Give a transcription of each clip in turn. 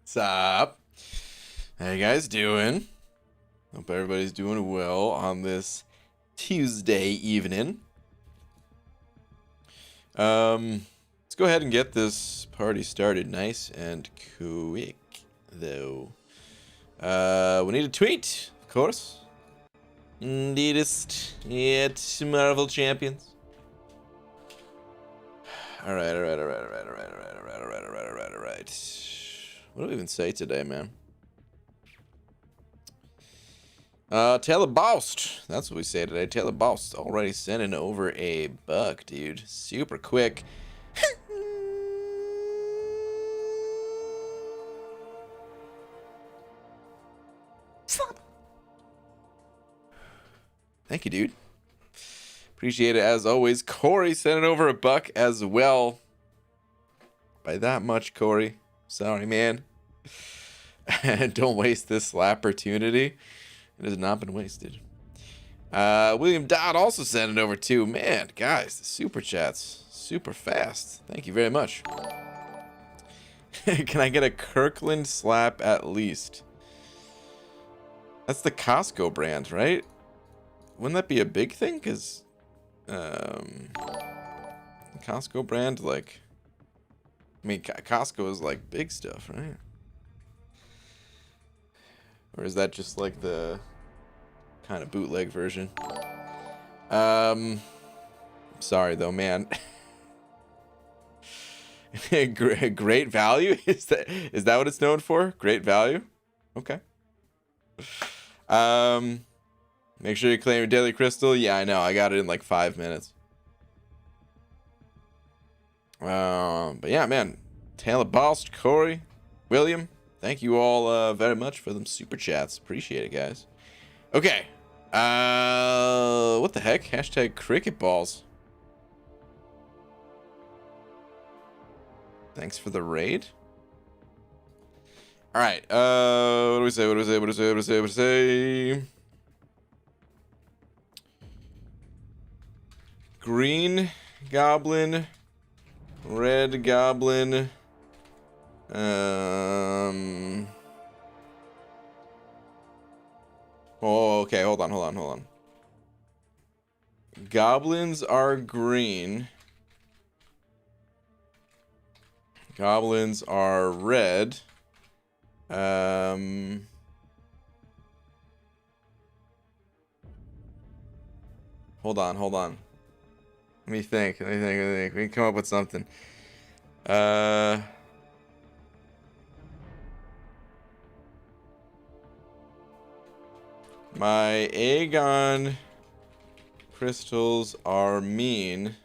What's up? How you guys doing? Hope everybody's doing well on this Tuesday evening. Let's go ahead and get this party started nice and quick, though. We need a tweet, of course. Indeedest, yet Marvel Champions. Alright. What do we even say today, man? Taylor Boust. That's what we say today. Taylor Boust already sending over a buck, dude. Super quick. Thank you, dude. Appreciate it as always. Corey sending over a buck as well. By that much, Corey. Sorry, man. Don't waste this opportunity. It has not been wasted. William Dodd also sent it over too. Man, guys, the super chats super fast. Thank you very much. Can I get a Kirkland slap at least? That's the Costco brand, right? Wouldn't that be a big thing? Because Costco brand, like, I mean, Costco is like big stuff, right? Or is that just like the kind of bootleg version? Sorry though, man. Great value? Is that what it's known for? Great value? Okay. Make sure you claim your daily crystal. Yeah, I know. I got it in like 5 minutes. But yeah, man. Taylor Boust, Corey, William. Thank you all very much for them super chats. Appreciate it, guys. Okay. What the heck? Hashtag cricket balls. Thanks for the raid. All right. What do we say? Green Goblin, Red Goblin. Oh, okay. Hold on. Goblins are green. Goblins are red. Hold on. Let me think. We can come up with something. My Aegon crystals are mean.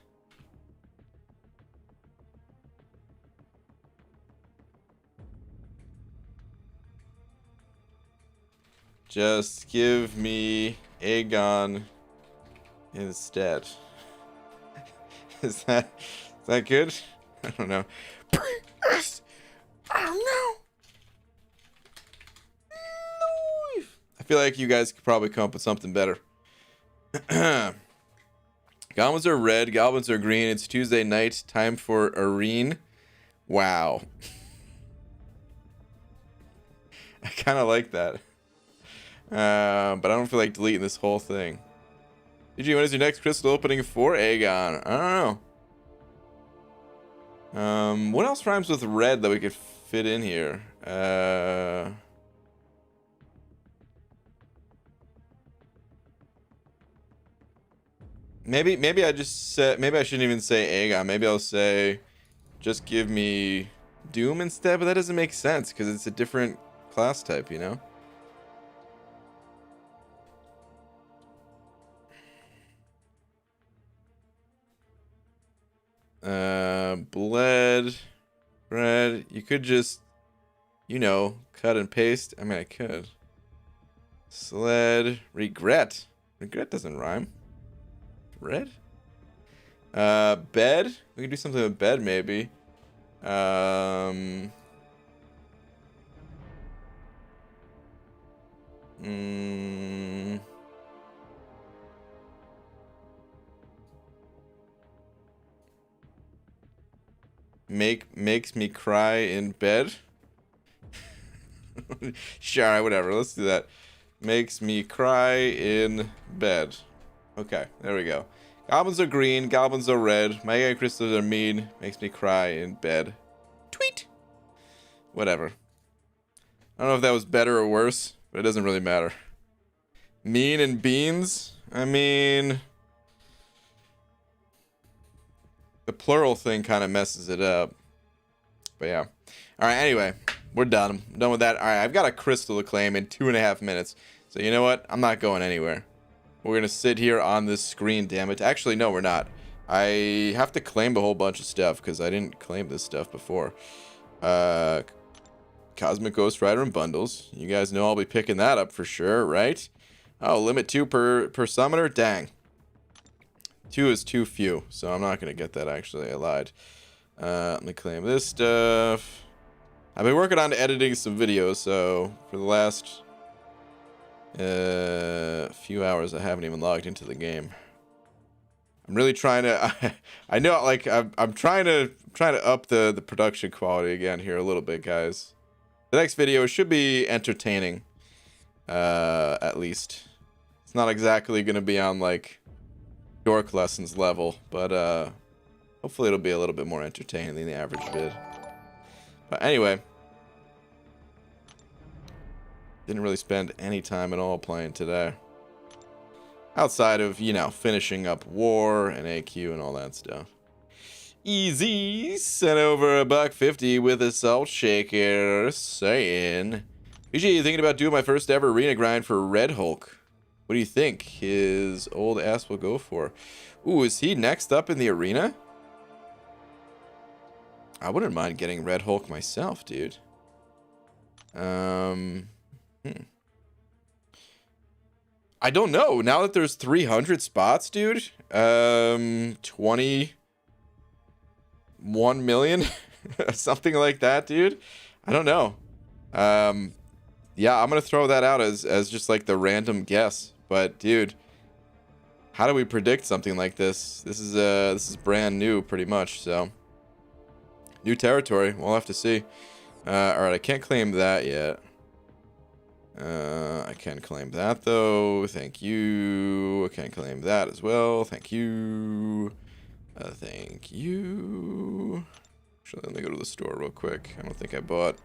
Just give me Aegon instead. Is that good? I don't know. Oh no. I feel like you guys could probably come up with something better. Goblins are red, goblins are green. It's Tuesday night, time for arene. Wow. I kind of like that. But I don't feel like deleting this whole thing. DG, when is your next crystal opening for Aegon? I don't know. What else rhymes with red that we could fit in here? Maybe I just said, maybe I shouldn't even say Aegon. Maybe I'll say, just give me Doom instead. But that doesn't make sense because it's a different class type, you know. Bled, red. You could just, you know, cut and paste. I mean, I could. Sled, regret. Regret doesn't rhyme. Red. Bed. We could do something with bed, maybe. Makes me cry in bed. Sure, whatever. Let's do that. Makes me cry in bed. Okay, there we go. Goblins are green, goblins are red. Mega crystals are mean. Makes me cry in bed. Tweet. Whatever. I don't know if that was better or worse, but it doesn't really matter. Mean and beans? I mean, the plural thing kind of messes it up. But yeah. Alright, anyway, we're done. I'm done with that. Alright, I've got a crystal to claim in 2.5 minutes. So you know what? I'm not going anywhere. We're going to sit here on this screen, damn it. Actually, no, we're not. I have to claim a whole bunch of stuff because I didn't claim this stuff before. Cosmic Ghost Rider and bundles. You guys know I'll be picking that up for sure, right? Oh, limit 2 per summoner? Dang. 2 is too few, so I'm not going to get that, actually. I lied. Let me claim this stuff. I've been working on editing some videos, so for the last few hours I haven't even logged into the game. I'm really trying to I know, like, I'm trying to up the production quality again here a little bit, guys. The next video should be entertaining, at least. It's not exactly going to be on, like, dork lessons level, but hopefully it'll be a little bit more entertaining than the average vid. But anyway, didn't really spend any time at all playing today. Outside of, you know, finishing up war and AQ and all that stuff. Easy sent over $1.50 with a salt shaker saying, usually thinking about doing my first ever arena grind for Red Hulk. What do you think his old ass will go for? Ooh, is he next up in the arena? I wouldn't mind getting Red Hulk myself, dude. I don't know. Now that there's 300 spots, dude. 21 million? Something like that, dude. I don't know. Yeah, I'm gonna throw that out as just like the random guess. But dude, how do we predict something like this? This is brand new, pretty much. So new territory. We'll have to see. All right, I can't claim that yet. I can claim that though. Thank you. I can claim that as well. Thank you. Thank you. Actually, let me go to the store real quick. I don't think I bought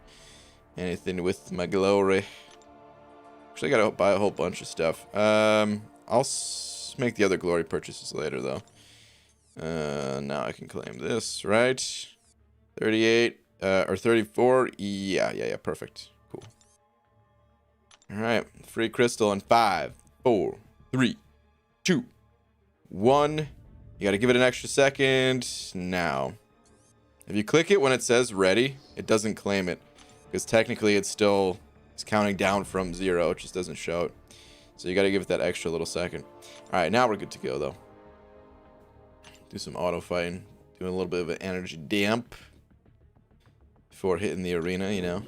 anything with my glory. Actually, I gotta buy a whole bunch of stuff. I'll make the other glory purchases later though. Now I can claim this, right? 38 or 34. Yeah, perfect. Cool. All right, free crystal in 5, 4, 3, 2, 1. You gotta give it an extra second now. If you click it when it says ready, it doesn't claim it because technically it's counting down from 0. It just doesn't show it. So you gotta give it that extra little second. All right, now we're good to go though. Do some auto fighting, doing a little bit of an energy damp before hitting the arena, you know.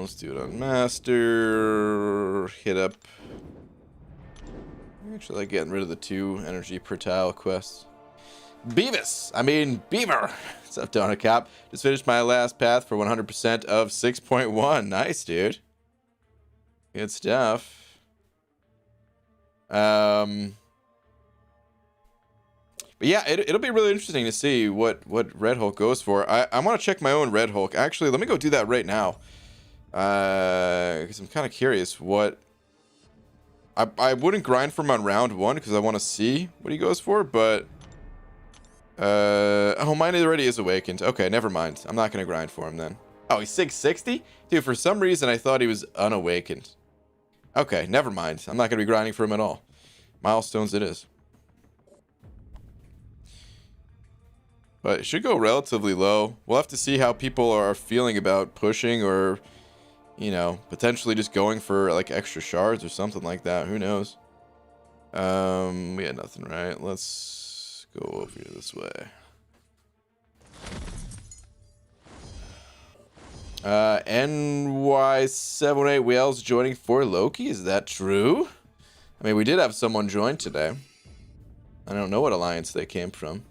Let's do it on master. Hit up. Actually, like getting rid of the 2 energy per tile quests. Beaver. What's up, Donut Cap? Just finished my last path for 100% of 6.1. Nice, dude. Good stuff. But yeah, it'll be really interesting to see what Red Hulk goes for. I want to check my own Red Hulk. Actually, let me go do that right now. Because I'm kind of curious what... I wouldn't grind for him on round 1 because I want to see what he goes for, but... oh, mine already is awakened. Okay, never mind. I'm not going to grind for him then. Oh, he's 660? Dude, for some reason I thought he was unawakened. Okay, never mind. I'm not going to be grinding for him at all. Milestones it is. But it should go relatively low. We'll have to see how people are feeling about pushing or, you know, potentially just going for like extra shards or something like that. Who knows? We had nothing, right? Let's go over here this way. NY78 Whales joining for Loki. Is that true? I mean, we did have someone join today. I don't know what alliance they came from.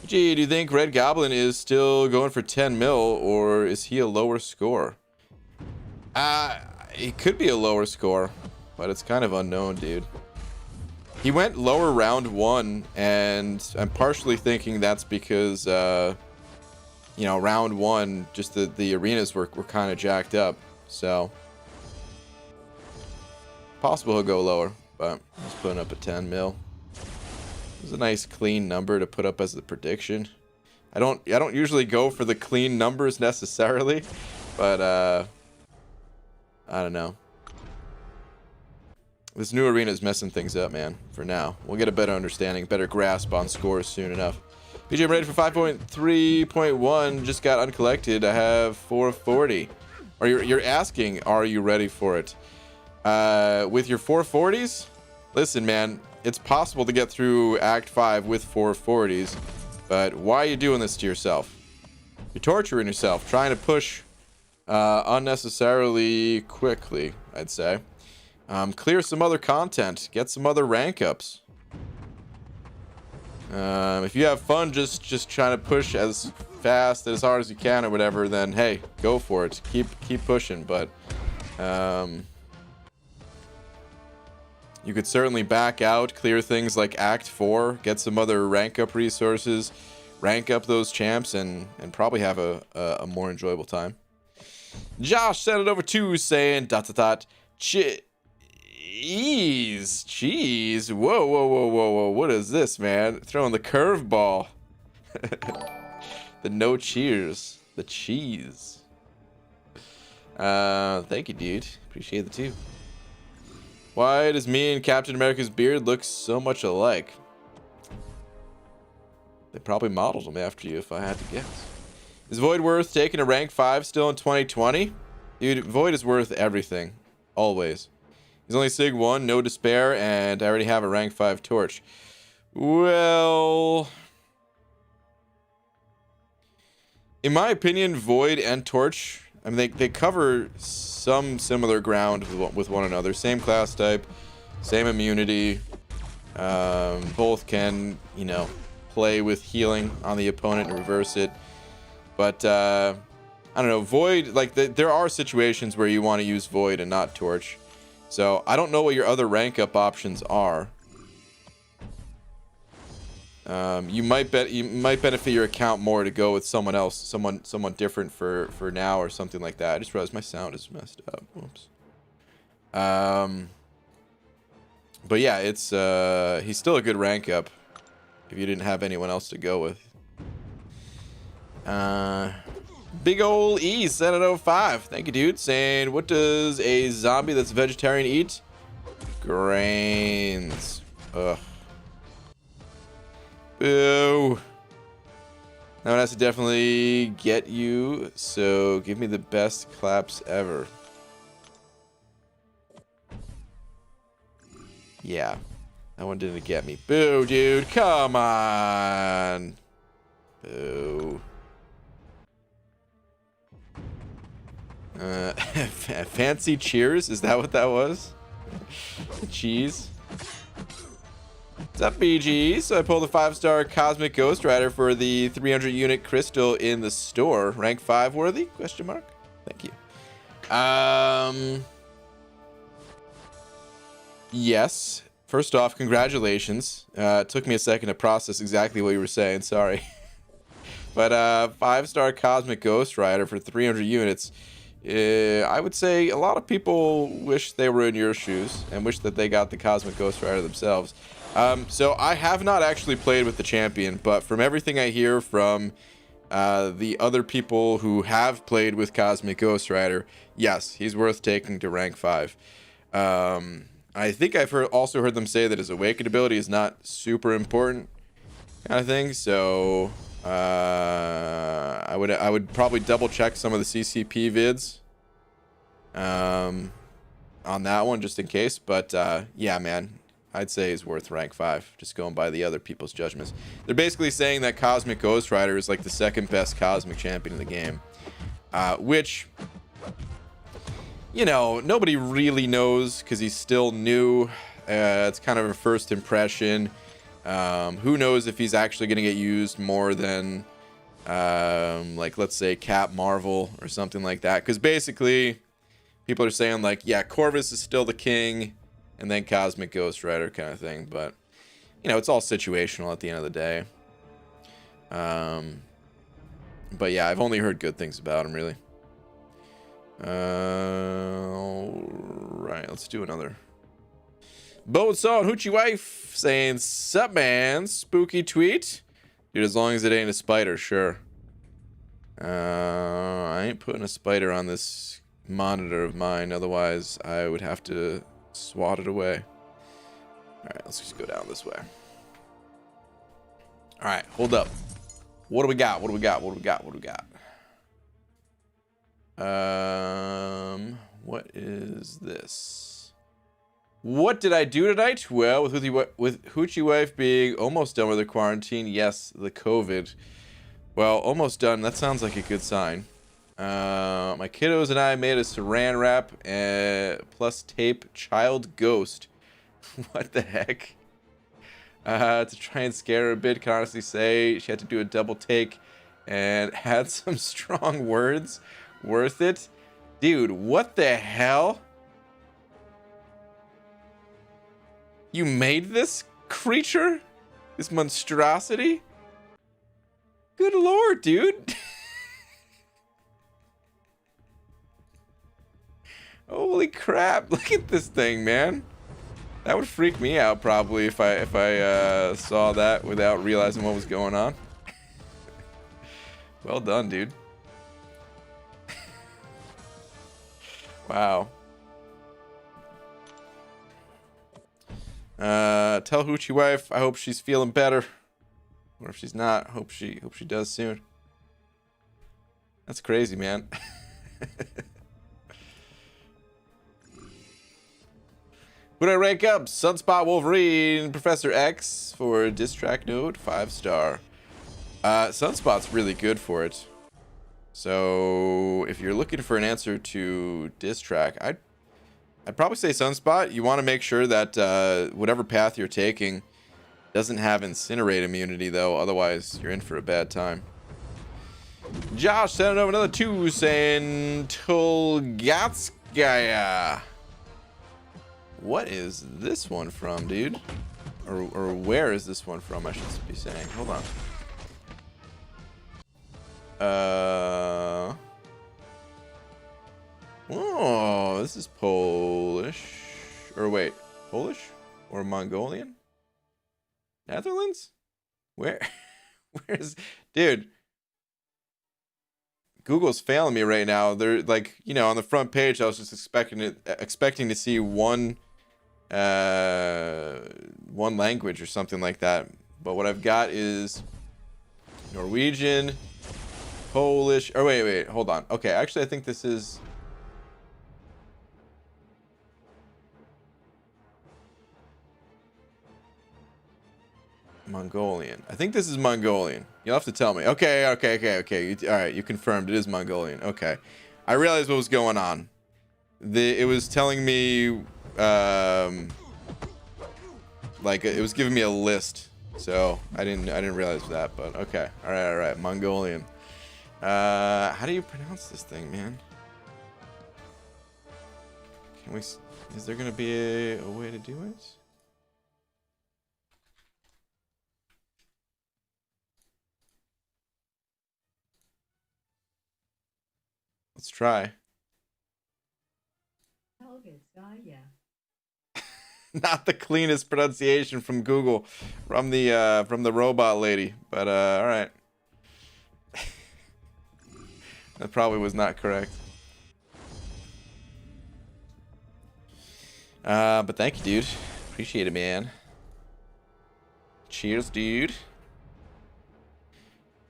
Gee, do you think Red Goblin is still going for 10 mil, or is he a lower score? It could be a lower score, but it's kind of unknown, dude. He went lower round 1, and I'm partially thinking that's because, you know, round 1, just the arenas were kind of jacked up. So, possible he'll go lower, but he's putting up a 10 mil. It's a nice clean number to put up as the prediction. I don't usually go for the clean numbers necessarily, but I don't know. This new arena is messing things up, man, for now. We'll get a better understanding, better grasp on scores soon enough. BJ, I'm ready for 5.3.1. Just got uncollected. I have 440. Or you're asking, are you ready for it? With your 440s? Listen, man, it's possible to get through Act 5 with 440s, but why are you doing this to yourself? You're torturing yourself, trying to push unnecessarily quickly, I'd say. Clear some other content, get some other rank ups. If you have fun just trying to push as fast, as hard as you can or whatever, then hey, go for it. Keep pushing, but you could certainly back out, clear things like Act 4, get some other rank up resources, rank up those champs, and probably have a more enjoyable time. Josh sent it over to saying ... Cheese. Whoa. What is this, man? Throwing the curveball. The no cheers. The cheese. Thank you, dude. Appreciate the 2. Why does me and Captain America's beard look so much alike? They probably modeled him after you, if I had to guess. Is Void worth taking a rank 5 still in 2020? Dude, Void is worth everything. Always. He's only Sig 1, no despair, and I already have a rank 5 torch. Well, in my opinion, Void and Torch, I mean, they cover some similar ground with one another. Same class type, same immunity. Both can, you know, play with healing on the opponent and reverse it. But, I don't know, Void, like, there are situations where you want to use Void and not Torch. So, I don't know what your other rank up options are. You might benefit your account more to go with someone else, someone different for now or something like that. I just realized my sound is messed up. Whoops. But yeah, it's he's still a good rank up if you didn't have anyone else to go with. Big ol' E sent it 05. Thank you, dude. Saying, what does a zombie that's vegetarian eat? Grains. Ugh. Boo. That one has to definitely get you, so give me the best claps ever. Yeah. That one didn't get me. Boo, dude. Come on. Boo. Fancy cheers? Is that what that was? Cheese. What's up, BG? So I pulled a 5-star Cosmic Ghost Rider for the 300 unit crystal in the store. Rank 5 worthy? Question mark. Thank you. Yes. First off, congratulations. It took me a second to process exactly what you were saying. Sorry. But 5-star Cosmic Ghost Rider for 300 units. I would say a lot of people wish they were in your shoes and wish that they got the Cosmic Ghost Rider themselves. So I have not actually played with the champion, but from everything I hear from the other people who have played with Cosmic Ghost Rider, yes, he's worth taking to rank 5. I think I've also heard them say that his awakened ability is not super important kind of thing, so I would probably double check some of the CCP vids on that one just in case, but yeah, man, I'd say he's worth rank 5, just going by the other people's judgments. They're basically saying that Cosmic Ghost Rider is like the second best Cosmic champion in the game, which, you know, nobody really knows because he's still new. It's kind of a first impression. Who knows if he's actually going to get used more than, like, let's say Cap Marvel or something like that. Because basically, people are saying, like, yeah, Corvus is still the king, and then Cosmic Ghost Rider kind of thing. But, you know, it's all situational at the end of the day. But yeah, I've only heard good things about him, really. Right, let's do another. Bonesaw and Hoochie Wife saying, "Sup, man? Spooky tweet, dude. As long as it ain't a spider, sure." I ain't putting a spider on this monitor of mine, otherwise I would have to swat it away. All right, let's just go down this way. All right, hold up. What do we got? What do we got? What do we got? What do we got? What is this? What did I do tonight? Well, with Hoochie Wife being almost done with her quarantine, yes, the COVID. Well, almost done. That sounds like a good sign. My kiddos and I made a saran wrap plus tape child ghost. What the heck? To try and scare her a bit, can honestly say she had to do a double take and had some strong words. Worth it? Dude, what the hell? You made this creature? This monstrosity? Good lord, dude. Holy crap, look at this thing, man. That would freak me out probably if I saw that without realizing what was going on. Well done, dude. Wow. Tell Hoochie Wife I hope she's feeling better. Or if she's not, hope she does soon. That's crazy, man. Who'd I rank up? Sunspot Wolverine, Professor X for diss track node, 5-star. Sunspot's really good for it. So if you're looking for an answer to diss track, I'd probably say Sunspot. You want to make sure that whatever path you're taking doesn't have incinerate immunity, though. Otherwise, you're in for a bad time. Josh sent over another 2 saying Tulgatskaya. What is this one from, dude? Or where is this one from, I should be saying. Hold on. Oh, this is Polish. Or wait, Polish? Or Mongolian? Netherlands? Where's... Dude. Google's failing me right now. They're like, you know, on the front page, I was just expecting to see one language or something like that. But what I've got is Norwegian, Polish. Oh, wait, hold on. Okay, actually, I think this is... Mongolian. I think this is Mongolian. You'll have to tell me. Okay. All right, you confirmed it is Mongolian. Okay. I realized what was going on. It was telling me, like it was giving me a list, so I didn't realize that. But okay. All right. Mongolian. How do you pronounce this thing, man? Is there gonna be a way to do it? Let's try. Not the cleanest pronunciation from Google, from the robot lady, but all right. That probably was not correct. But thank you, dude. Appreciate it, man. Cheers, dude.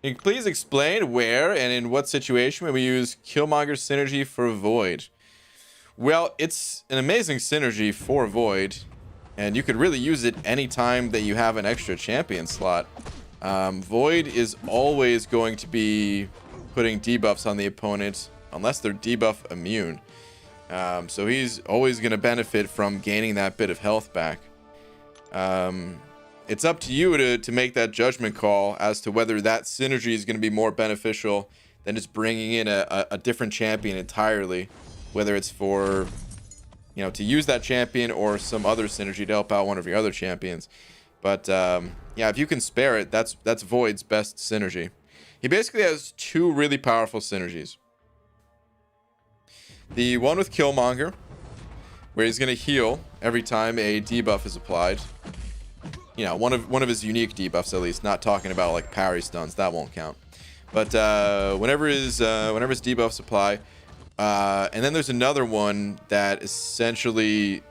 Can you please explain where and in what situation when we use Killmonger synergy for Void? Well, it's an amazing synergy for Void, and you could really use it anytime that you have an extra champion slot. Void is always going to be putting debuffs on the opponent, unless they're debuff immune. So he's always going to benefit from gaining that bit of health back. it's up to you to make that judgment call as to whether that synergy is going to be more beneficial than just bringing in a different champion entirely, whether it's for, you know, to use that champion or some other synergy to help out one of your other champions. But yeah, if you can spare it, that's Void's best synergy. He basically has two really powerful synergies. The one with Killmonger, where he's going to heal every time a debuff is applied. You know, one of his unique debuffs, at least. Not talking about like parry stuns, that won't count. But whenever his debuffs apply, and then there's another one that essentially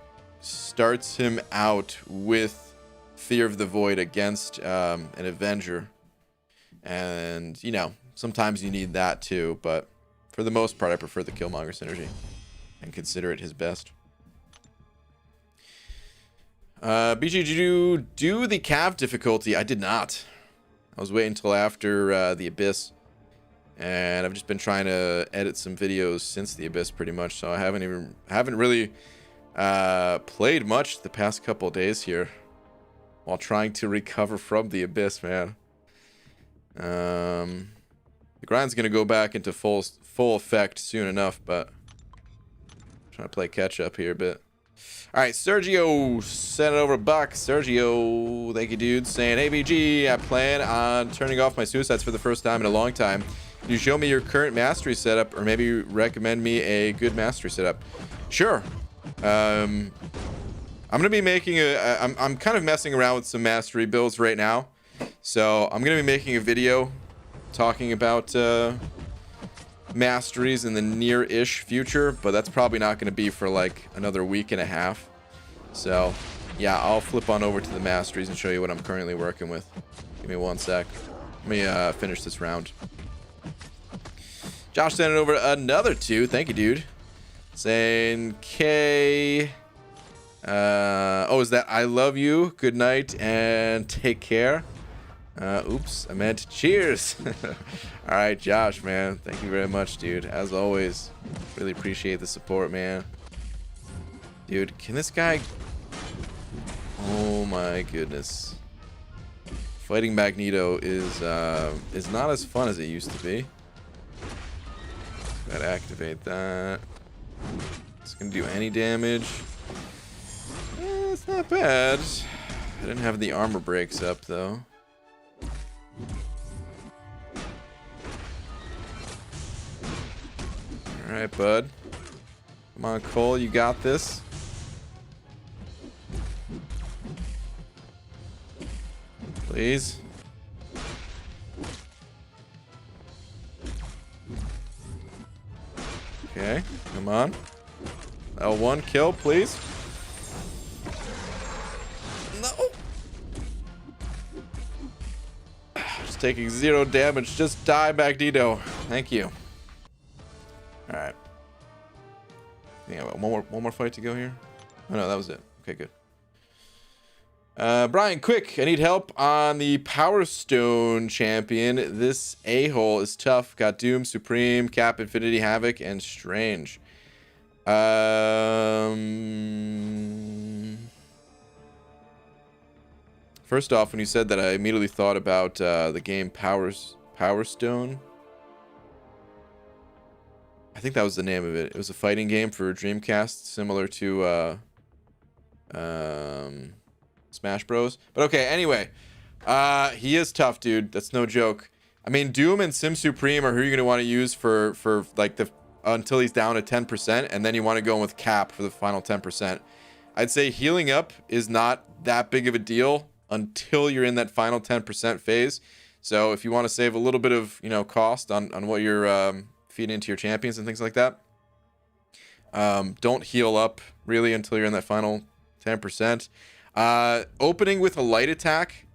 starts him out with Fear of the Void against an Avenger. And, you know, sometimes you need that too, but for the most part, I prefer the Killmonger synergy and consider it his best. BG, did you do the Cav difficulty? I did not. I was waiting until after the Abyss, and I've just been trying to edit some videos since the Abyss pretty much, so I haven't really played much the past couple of days here while trying to recover from the Abyss, man. The grind's gonna go back into full effect soon enough, but I'm trying to play catch up here a bit. All right, Sergio sent it over $1. Sergio, thank you, dude. Saying, hey, BG, I plan on turning off my suicides for the first time in a long time. Can you show me your current mastery setup, or maybe recommend me a good mastery setup? Sure. I'm gonna be making I'm kind of messing around with some mastery builds right now, so I'm gonna be making a video talking about masteries in the near-ish future, but that's probably not going to be for like another week and a half. So yeah, I'll flip on over to the masteries and show you what I'm currently working with. Give me one sec. Let me finish this round. Josh sent it over another 2. Thank you, dude. Saying K. Oh, is that I love you, good night, and take care? Oops, I meant cheers. All right, Josh, man, thank you very much, dude. As always, really appreciate the support, man. Dude, can this guy... Oh my goodness. Fighting Magneto is not as fun as it used to be. Gotta activate that. It's gonna do any damage. It's not bad. I didn't have the armor breaks up though. Alright, bud. Come on, Cole, you got this. Please. Okay, come on. L1 kill, please. No. Just taking 0 damage. Just die, Magneto. Thank you. All right. Yeah, one more fight to go here. Oh no, that was it. Okay, good. Brian, quick, I need help on the Power Stone champion. This a-hole is tough. Got Doom, Supreme, Cap, Infinity, Havoc, and Strange. First off, when you said that, I immediately thought about the game Power Stone. I think that was the name of it. It was a fighting game for Dreamcast, similar to Smash Bros. But okay, anyway, he is tough, dude. That's no joke. I mean, Doom and Sim Supreme are who you're gonna want to use for like the until he's down to 10%, and then you want to go in with Cap for the final 10%. I'd say healing up is not that big of a deal until you're in that final 10% phase. So if you want to save a little bit of, you know, cost on what you're feeding into your champions and things like that, don't heal up really until you're in that final 10%. Opening with a light attack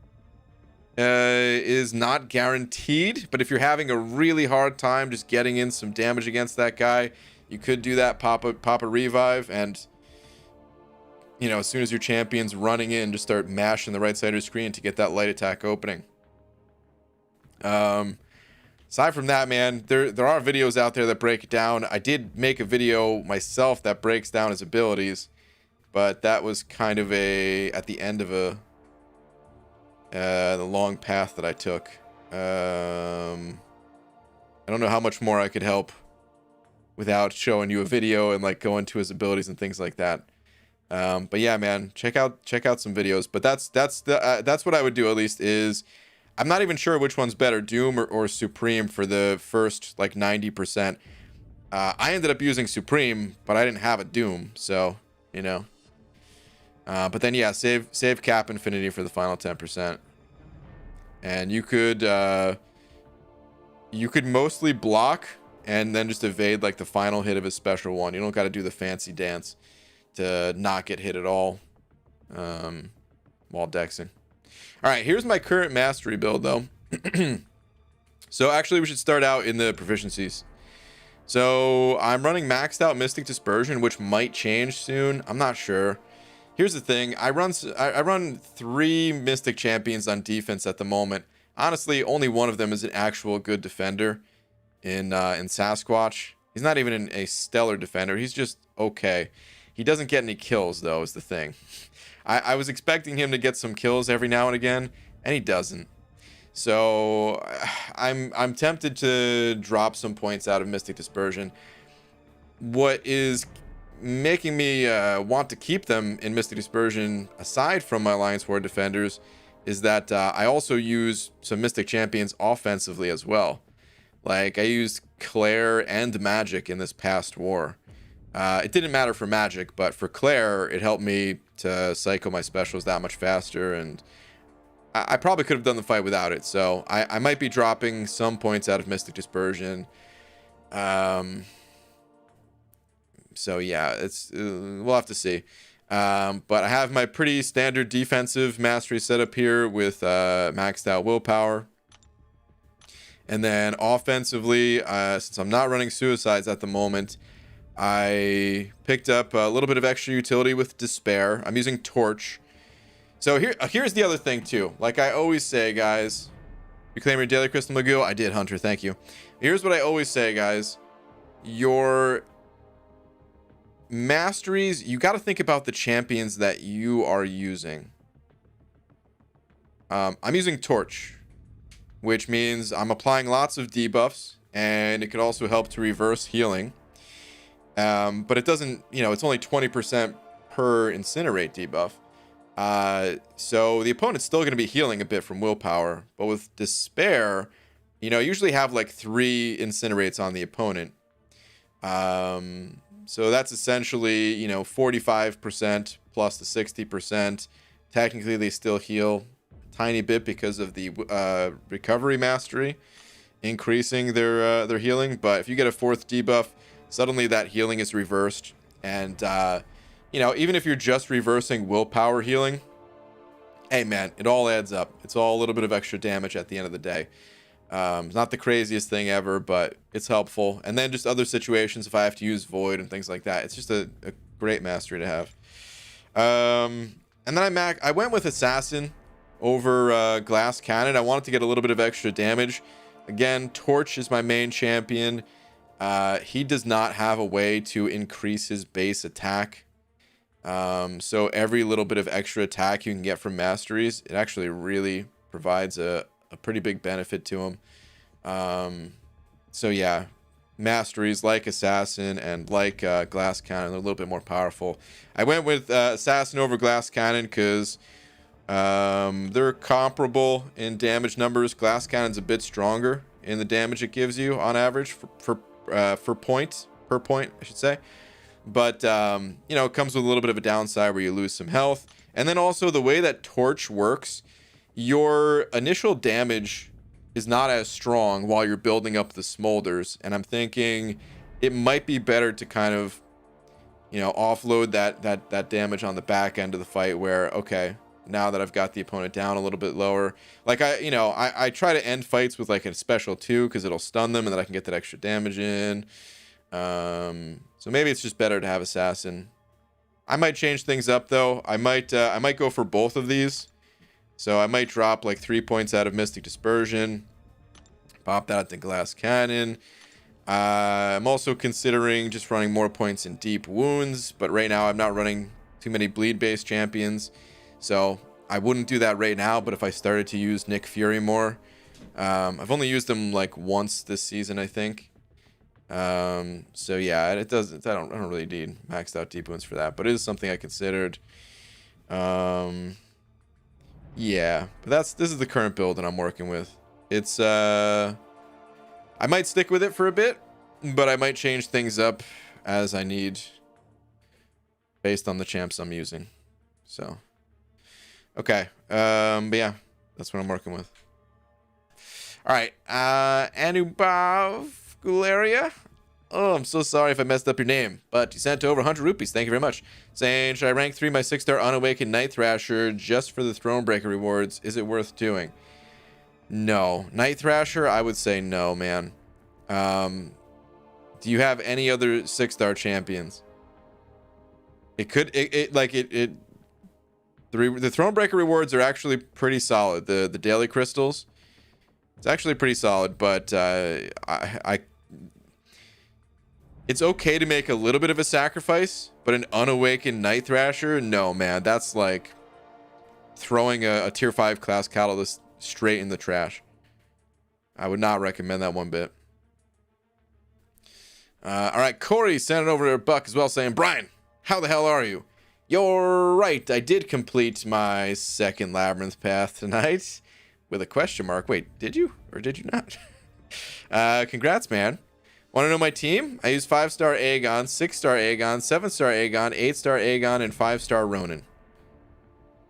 is not guaranteed, but if you're having a really hard time just getting in some damage against that guy, you could do that, pop a revive, and you know, as soon as your champion's running in, just start mashing the right side of your screen to get that light attack opening. Aside from that, man, there are videos out there that break it down. I did make a video myself that breaks down his abilities, but that was kind of at the end of a the long path that I took. I don't know how much more I could help without showing you a video and like going to his abilities and things like that. But yeah, man, check out some videos. But that's what I would do, at least. Is I'm not even sure which one's better, Doom or Supreme, for the first like 90%. I ended up using Supreme, but I didn't have a Doom, so you know. But then yeah, save Cap Infinity for the final 10%, and you could mostly block and then just evade like the final hit of his special one. You don't got to do the fancy dance to not get hit at all while dexing. All right, here's my current mastery build though. So actually we should start out in the proficiencies. So I'm running maxed out Mystic Dispersion, which might change soon. I'm not sure. Here's the thing. I run 3 Mystic Champions on defense at the moment. Honestly, only one of them is an actual good defender in Sasquatch. He's not even a stellar defender. He's just okay. He doesn't get any kills, though, is the thing. I was expecting him to get some kills every now and again, and he doesn't. So I'm tempted to drop some points out of Mystic Dispersion. What is making me want to keep them in Mystic Dispersion, aside from my Alliance Horde defenders, is that I also use some Mystic Champions offensively as well. Like, I used Claire and Magic in this past war. It didn't matter for Magic, but for Claire, it helped me to cycle my specials that much faster, and I probably could have done the fight without it, so I might be dropping some points out of Mystic Dispersion. So yeah, we'll have to see. But I have my pretty standard defensive mastery setup here with maxed out willpower. And then offensively, since I'm not running suicides at the moment, I picked up a little bit of extra utility with Despair. I'm using Torch. So here's the other thing too. Like I always say, guys, you claim your daily Crystal Magoo? I did, Hunter, thank you. Here's what I always say, guys. Your masteries, you got to think about the champions that you are using. I'm using Torch, which means I'm applying lots of debuffs, and it could also help to reverse healing. But it doesn't, it's only 20% per Incinerate debuff. So the opponent's still going to be healing a bit from willpower, but with Despair, you usually have like 3 Incinerates on the opponent. So that's essentially, 45% plus the 60%. Technically, they still heal a tiny bit because of the recovery mastery, increasing their healing. But if you get a 4th debuff, suddenly that healing is reversed. And, even if you're just reversing willpower healing, hey, man, it all adds up. It's all a little bit of extra damage at the end of the day. It's not the craziest thing ever, but it's helpful. And then just other situations, if I have to use Void and things like that, it's just a great mastery to have. And then I went with Assassin over Glass Cannon. I wanted to get a little bit of extra damage. Again, Torch is my main champion. He does not have a way to increase his base attack. So every little bit of extra attack you can get from masteries, it actually really provides a pretty big benefit to him. So yeah, masteries like Assassin and like Glass Cannon are a little bit more powerful. I went with Assassin over Glass Cannon because they're comparable in damage numbers. Glass Cannon's a bit stronger in the damage it gives you on average per point, I should say. But it comes with a little bit of a downside where you lose some health. And then also the way that Torch works, your initial damage is not as strong while you're building up the smolders, and I'm thinking it might be better to kind of offload that damage on the back end of the fight, where okay, now that I've got the opponent down a little bit lower, like I try to end fights with like a special 2 because it'll stun them and then I can get that extra damage in. So maybe it's just better to have Assassin. I might change things up though. I might go for both of these. So I might drop like 3 points out of Mystic Dispersion, pop that at the Glass Cannon. I'm also considering just running more points in Deep Wounds, but right now I'm not running too many bleed-based champions. So I wouldn't do that right now, but if I started to use Nick Fury more, I've only used him like once this season, I think. So yeah, it doesn't. I don't really need maxed out deep wounds for that, but it is something I considered. Yeah, but this is the current build that I'm working with. It's I might stick with it for a bit, but I might change things up as I need based on the champs I'm using. So okay, but yeah, that's what I'm working with. All right, Anubhav Gularia. Oh, I'm so sorry if I messed up your name, but you sent over 100 rupees. Thank you very much. Saying, should I rank 3 my 6-star Unawakened Night Thrasher just for the Thronebreaker rewards? Is it worth doing? No. Night Thrasher, I would say no, man. Do you have any other 6-star champions? The Thronebreaker rewards are actually pretty solid. The daily crystals, it's actually pretty solid, but it's okay to make a little bit of a sacrifice, but an Unawakened Night Thrasher, no, man. That's like throwing a tier 5 class catalyst straight in the trash. I would not recommend that one bit. All right, Corey sent it over to Buck as well, saying, Brian, how the hell are you? You're right. I did complete my second Labyrinth path tonight with a question mark. Wait, did you or did you not? Congrats, man. Want to know my team? I use 5-star Aegon, 6-star Aegon, 7-star Aegon, 8-star Aegon, and 5-star Ronin.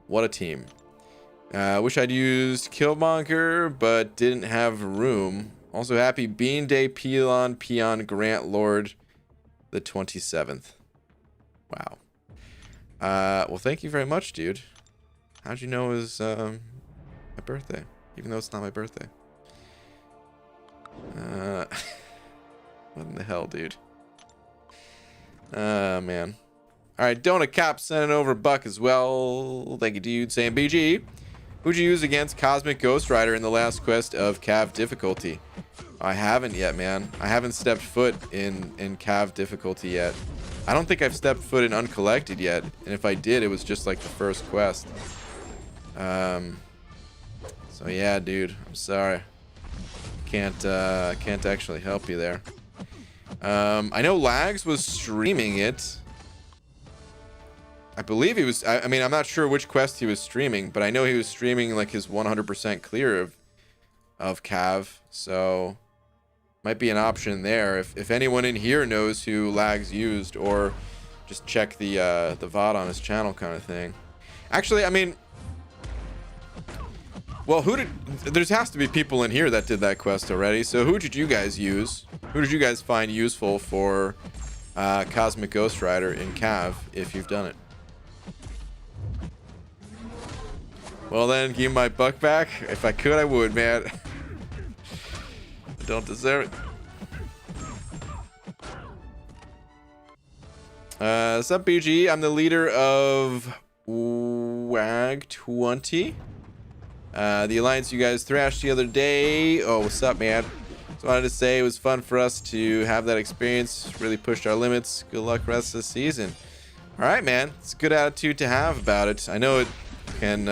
What a team. Wish I'd used Killmonger, but didn't have room. Also happy Bean Day Peon Grant Lord the 27th. Wow. Well, thank you very much, dude. How'd you know it was my birthday? Even though it's not my birthday. What in the hell, dude? Man. Alright, Donut Cap sending over Buck as well. Thank you, dude. Saying, BG, who'd you use against Cosmic Ghost Rider in the last quest of Cav difficulty? I haven't yet, man. I haven't stepped foot in Cav difficulty yet. I don't think I've stepped foot in Uncollected yet. And if I did, it was just like the first quest. So yeah, dude. I'm sorry. Can't actually help you there. I know Lags was streaming it. I believe he was. I mean, I'm not sure which quest he was streaming, but I know he was streaming like his 100% clear of Cav. So might be an option there. If anyone in here knows who Lags used, or just check the VOD on his channel kind of thing. Actually, I mean, well, there has to be people in here that did that quest already. So who did you guys use? Who did you guys find useful for Cosmic Ghost Rider in Cav if you've done it? Well then, give me my buck back. If I could, I would, man. I don't deserve it. What's up, BG? I'm the leader of WAG20. The alliance you guys thrashed the other day. Oh, what's up, man? Just wanted to say it was fun for us to have that experience. Really pushed our limits. Good luck rest of the season. All right, man. It's a good attitude to have about it. I know it can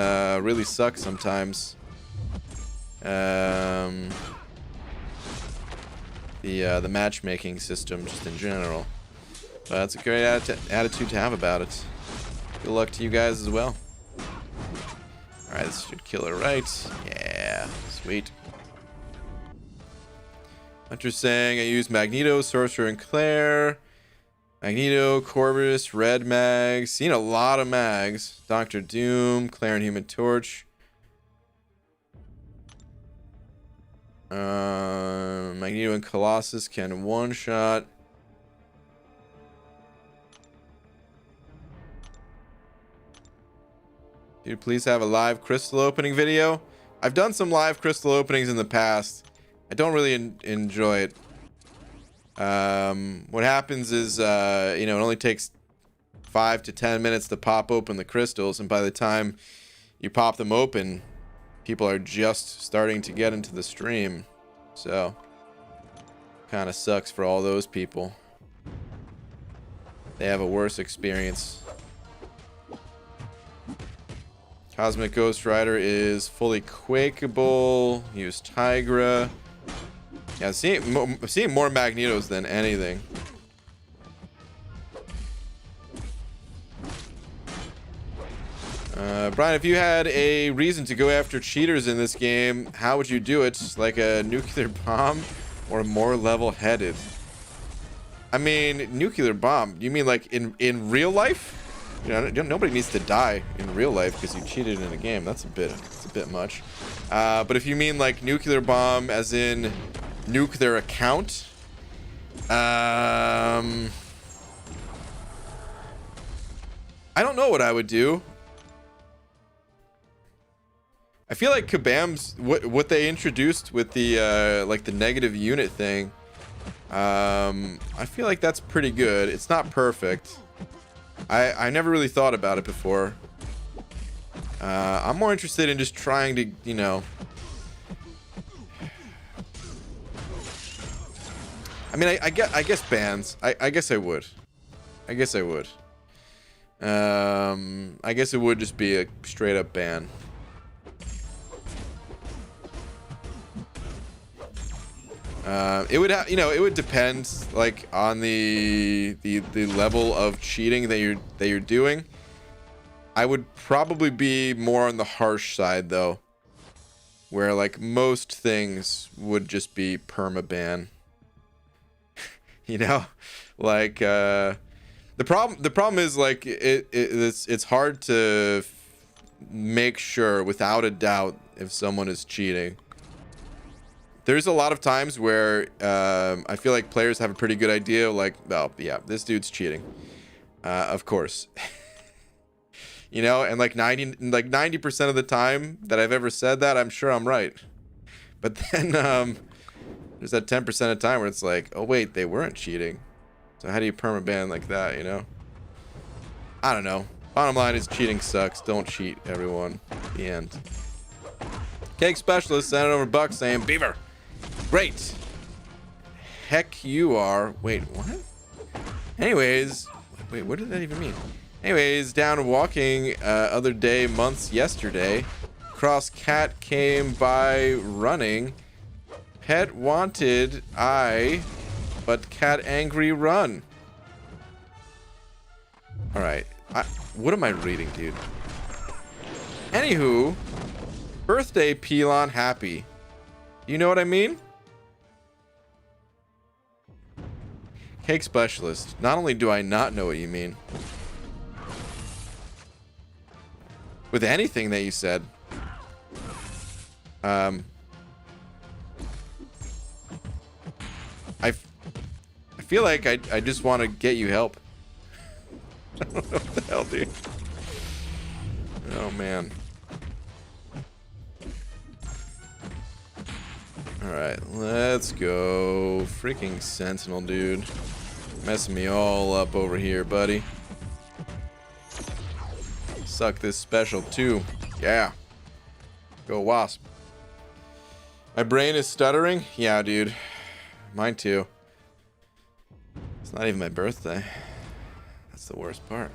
really suck sometimes. The matchmaking system just in general. But it's a great attitude to have about it. Good luck to you guys as well. Alright, this should kill it right. Yeah, sweet. Hunter's saying I use Magneto, Sorcerer, and Claire. Magneto, Corvus, Red Mags. Seen a lot of mags. Doctor Doom, Claire and Human Torch. Magneto and Colossus can one-shot. Dude, please have a live crystal opening video. I've done some live crystal openings in the past. I don't really enjoy it. What happens is, it only takes 5 to 10 minutes to pop open the crystals, and by the time you pop them open, people are just starting to get into the stream. So, kind of sucks for all those people. They have a worse experience. Cosmic Ghost Rider is fully quakeable. Use Tigra. Yeah, seeing more Magnetos than anything. Brian, if you had a reason to go after cheaters in this game, how would you do it? Like a nuclear bomb or more level-headed? I mean, nuclear bomb. You mean like in real life? You know, nobody needs to die in real life because you cheated in a game. That's a bit much. But if you mean like nuclear bomb, as in nuke their account, I don't know what I would do. I feel like Kabam's what they introduced with the like the negative unit thing. I feel like that's pretty good. It's not perfect. I never really thought about it before. I'm more interested in just trying to, you know. I mean, I guess bans. I guess I would. I guess I would. I guess it would just be a straight up ban. It would have, you know, it would depend like on the level of cheating that you're doing. I would probably be more on the harsh side though, where like most things would just be permaban. You know, like the problem is like it's hard to make sure without a doubt if someone is cheating. There's a lot of times where I feel like players have a pretty good idea, like, oh yeah, this dude's cheating, of course. You know, and like 90% of the time that I've ever said that, I'm sure I'm right. But then there's that 10% of time where it's like, oh wait, they weren't cheating. So how do you permaban like that, you know? I don't know. Bottom line is cheating sucks. Don't cheat, everyone. The end. Cake Specialist sent over Buck saying, Beaver, great. Heck you are. Wait, what? Anyways, wait, what did that even mean? Anyways, down walking other day, months yesterday. Cross cat came by running. Pet wanted but cat angry run. All right. What am I reading, dude? Anywho, birthday Pelon happy. You know what I mean? Cake Specialist. Not only do I not know what you mean, with anything that you said. I feel like I just want to get you help. I don't know what the hell, dude. Oh, man. Alright, let's go. Freaking Sentinel, dude. Messing me all up over here, buddy. Suck this special, too. Yeah. Go Wasp. My brain is stuttering? Yeah, dude. Mine, too. It's not even my birthday. That's the worst part.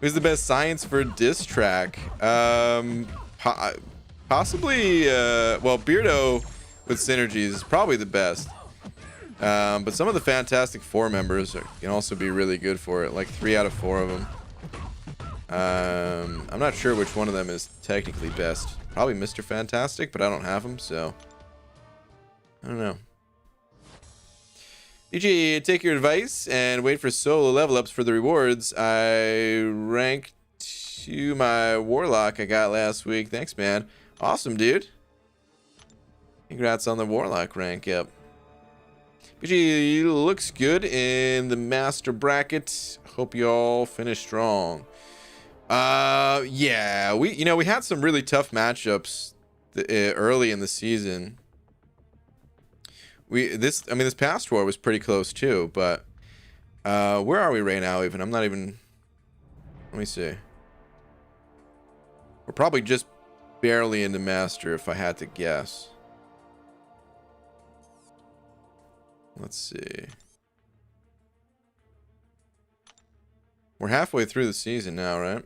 Who's the best science for diss track? Possibly, well, Beardo with synergies is probably the best. But some of the Fantastic Four members can also be really good for it. Like 3 out of 4 of them. I'm not sure which one of them is technically best. Probably Mr. Fantastic, but I don't have him, so I don't know. DG, take your advice and wait for solo level ups for the rewards. I ranked to my Warlock I got last week. Thanks, man. Awesome, dude. Congrats on the Warlock rank up. BG looks good in the master bracket. Hope you all finish strong. Yeah, we had some really tough matchups early in the season. This past war was pretty close too, but where are we right now even? I'm not even, let me see. We're probably just barely into master if I had to guess. Let's see. We're halfway through the season now, right?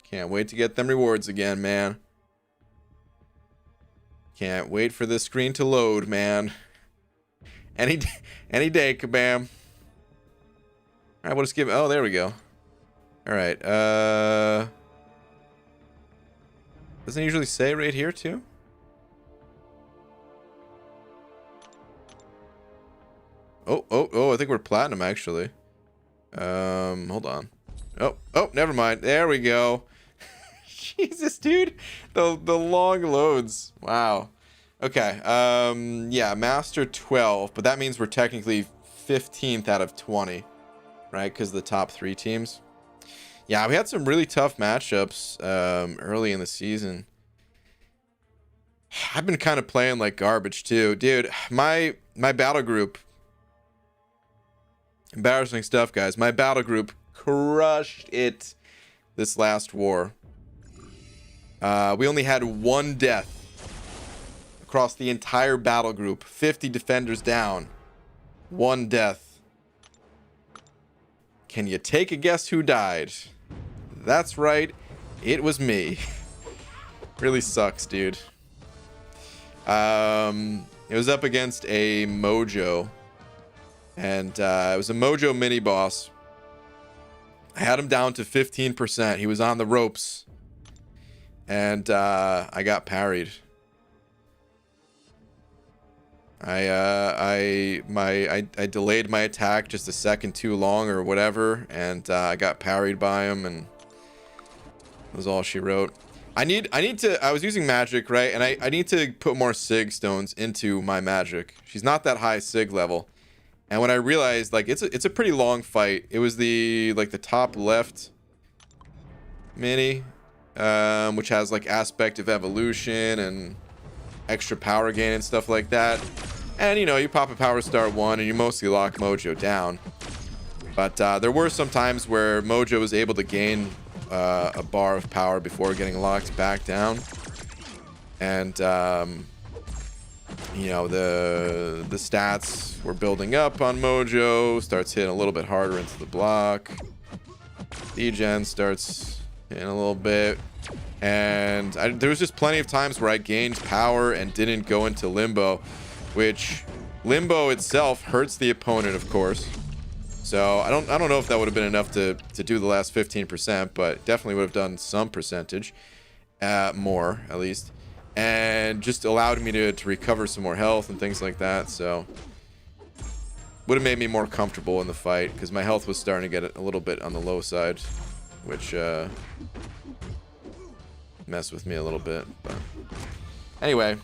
Can't wait to get them rewards again, man. Can't wait for the screen to load, man. Any day, kabam. All right, we'll just give... Oh, there we go. All right. Doesn't it usually say right here, too? Oh, I think we're platinum, actually. Hold on. Oh, never mind. There we go. Jesus, dude. The long loads. Wow. Okay. Yeah, Master 12, but that means we're technically 15th out of 20, right? Because the top 3 teams. Yeah, we had some really tough matchups early in the season. I've been kind of playing like garbage too. Dude, my battle group, embarrassing stuff, guys. My battle group crushed it this last war. We only had 1 death across the entire battle group. 50 defenders down. 1 death. Can you take a guess who died? That's right. It was me. Really sucks, dude. It was up against a Mojo. And it was a Mojo mini boss. I had him down to 15%. He was on the ropes. And I got parried. I delayed my attack just a second too long or whatever, and I got parried by him, and that was all she wrote. I was using magic, right? And I need to put more sig stones into my magic. She's not that high sig level. And when I realized, like, it's a pretty long fight. It was the top left mini, which has like aspect of evolution and extra power gain and stuff like that. And you know, you pop a power star 1 and you mostly lock Mojo down. But there were some times where Mojo was able to gain a bar of power before getting locked back down. And you know, the stats were building up on Mojo. Starts hitting a little bit harder into the block. Degen starts hitting a little bit. And there was just plenty of times where I gained power and didn't go into limbo, which limbo itself hurts the opponent, of course. So I don't know if that would have been enough to do the last 15%, but definitely would have done some percentage, more at least, and just allowed me to recover some more health and things like that. So would have made me more comfortable in the fight because my health was starting to get a little bit on the low side, which messed with me a little bit. But anyway,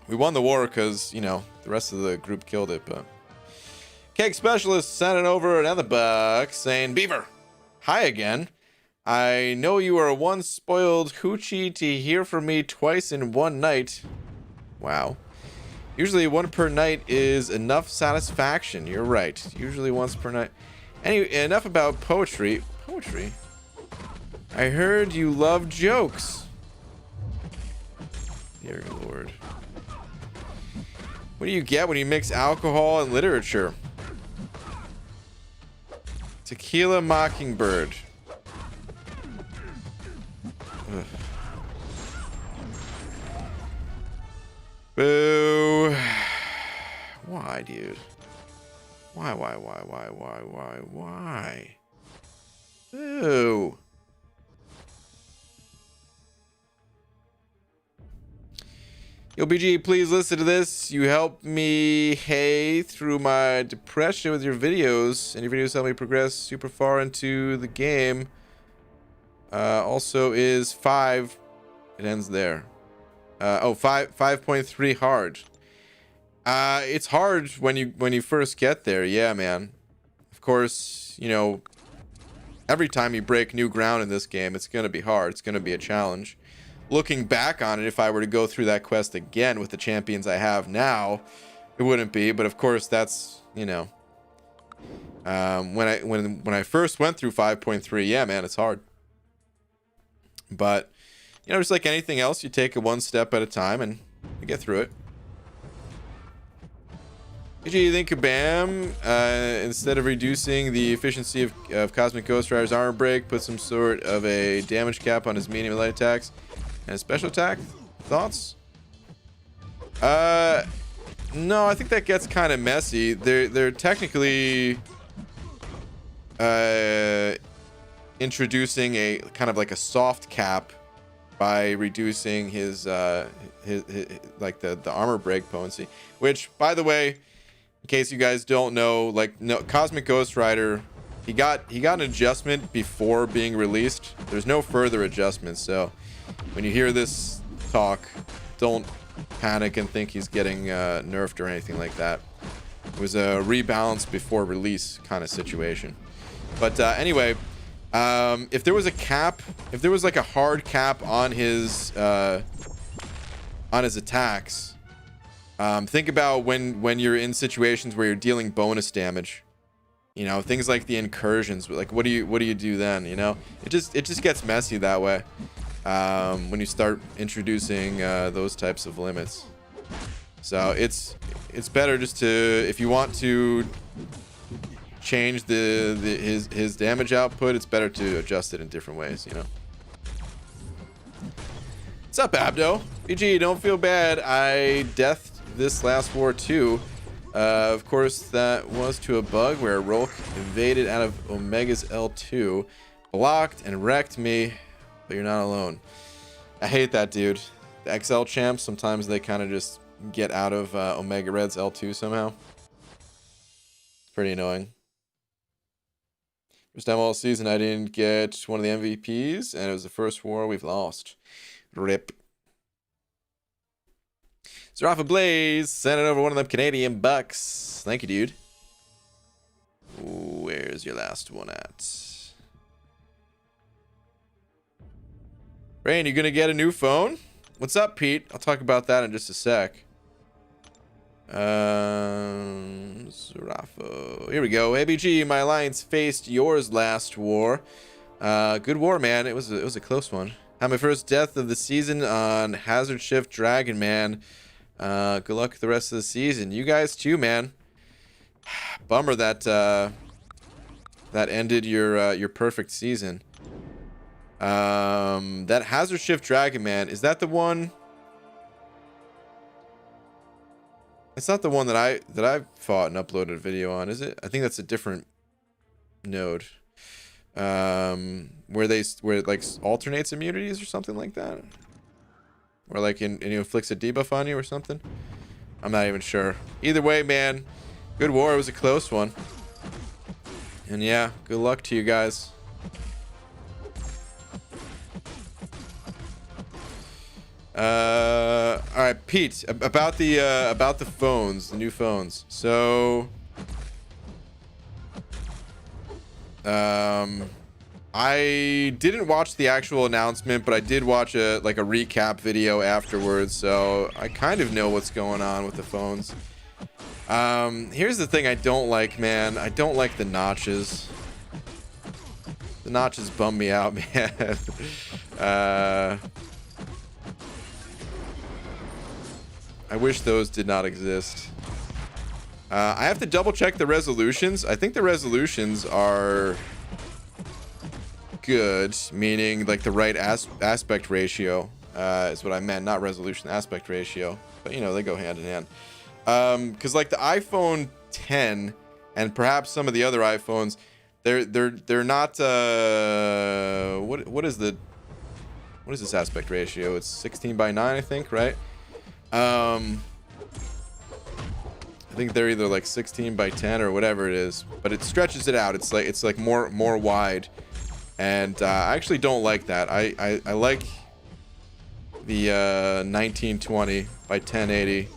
we won the war because, you know, the rest of the group killed it. But Cake Specialist sending over another buck saying, Beaver, hi again. I know you are one spoiled hoochie to hear from me twice in one night. Wow. Usually 1 per night is enough satisfaction. You're right. Usually once per night. Anyway, enough about poetry. Poetry? I heard you love jokes. Dear Lord. What do you get when you mix alcohol and literature? Tequila Mockingbird. Ugh. Boo. Why, dude? Why? Boo. Yo, BG, please listen to this. You help me through my depression with your videos, and your videos help me progress super far into the game. Also is 5. It ends there. 5.3 hard. It's hard when you first get there. Yeah, man. Of course, you know, every time you break new ground in this game, it's gonna be hard. It's gonna be a challenge. Looking back on it, if I were to go through that quest again with the champions I have now, it wouldn't be. But of course, that's, you know, when I first went through 5.3, yeah, man, it's hard. But you know, just like anything else, you take it one step at a time and you get through it. Do you think Kabam, instead of reducing the efficiency of Cosmic Ghost Rider's armor break, put some sort of a damage cap on his medium and light attacks and special attack? Thoughts? No, I think that gets kind of messy. They're technically introducing a kind of like a soft cap by reducing his like the armor break potency, which, by the way, in case you guys don't know, like, no, Cosmic Ghost Rider, he got an adjustment before being released. There's no further adjustments, so when you hear this talk, don't panic and think he's getting nerfed or anything like that. It was a rebalance before release kind of situation. But anyway, if there was a cap, if there was like a hard cap on his attacks, think about when you're in situations where you're dealing bonus damage, you know, things like the incursions. Like, what do you do then? You know, it just gets messy that way when you start introducing those types of limits. So it's better just to, if you want to change his damage output, it's better to adjust it in different ways, you know. What's up, Abdo? BG, don't feel bad. I deathed this last war too. Of course, that was to a bug where Rolk invaded out of Omega's L2, blocked and wrecked me, but you're not alone. I hate that, dude. The XL champs, sometimes they kind of just get out of Omega Red's L2 somehow. It's pretty annoying. First time all season I didn't get one of the MVPs, and it was the first war we've lost. RIP. Zarafa Blaze sending over one of them Canadian bucks. Thank you, dude. Where's your last one at? Rain, you gonna get a new phone? What's up, Pete? I'll talk about that in just a sec. Zarafa. Here we go. ABG, my alliance faced yours last war. Good war, man. It was a close one. Had my first death of the season on Hazard Shift Dragon, man. Good luck the rest of the season. You guys too, man. Bummer that that ended your perfect season. That Hazard Shift Dragon, man, is that the one? It's not the one that I fought and uploaded a video on, is it? I think that's a different node. Where it like alternates immunities or something like that. Or like and it inflicts a debuff on you or something. I'm not even sure. Either way, man, good war. It was a close one. And yeah, good luck to you guys. All right, Pete, about the phones, the new phones. So I didn't watch the actual announcement, but I did watch a recap video afterwards, so I kind of know what's going on with the phones. Here's the thing I don't like, man. I don't like the notches. The notches bum me out, man. I wish those did not exist. I have to double check the resolutions. I think the resolutions are good, meaning like the right aspect ratio is what I meant, not resolution, aspect ratio. But you know, they go hand in hand. Because like the iPhone 10 and perhaps some of the other iPhones, they're not what is this aspect ratio? It's 16:9, I think, right? I think they're either like 16:10 or whatever it is, but it stretches it out. It's like more wide, and I actually don't like that. I like the 1920 by 1080.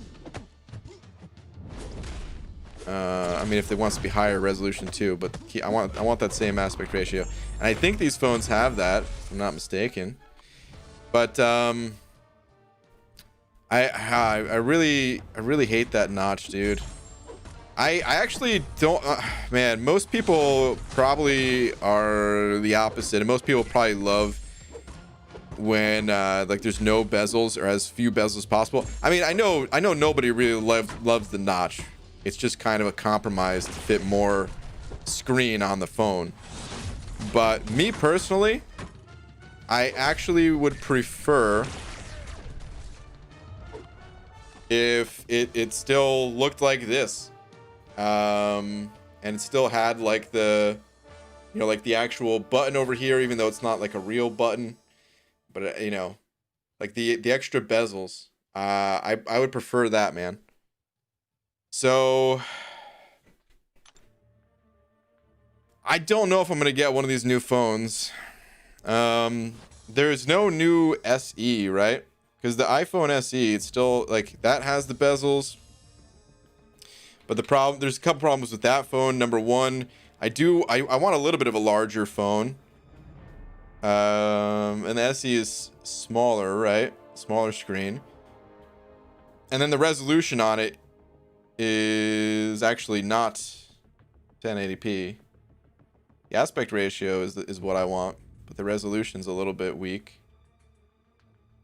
I mean, if it wants to be higher resolution too, but I want that same aspect ratio, and I think these phones have that, if I'm not mistaken. But I really hate that notch, dude. I actually don't, man, most people probably are the opposite, and most people probably love when like there's no bezels or as few bezels as possible. I mean, I know nobody really loves the notch. It's just kind of a compromise to fit more screen on the phone. But me personally, I actually would prefer if it still looked like this, and it still had like the, you know, like the actual button over here, even though it's not like a real button, but you know, like the extra bezels. I would prefer that, man. So I don't know if I'm gonna get one of these new phones. There's no new SE, right? Because the iPhone SE, it's still like that has the bezels. But there's a couple problems with that phone. Number one, I want a little bit of a larger phone. And the SE is smaller, right? Smaller screen. And then the resolution on it is actually not 1080p. The aspect ratio is what I want, but the resolution's a little bit weak.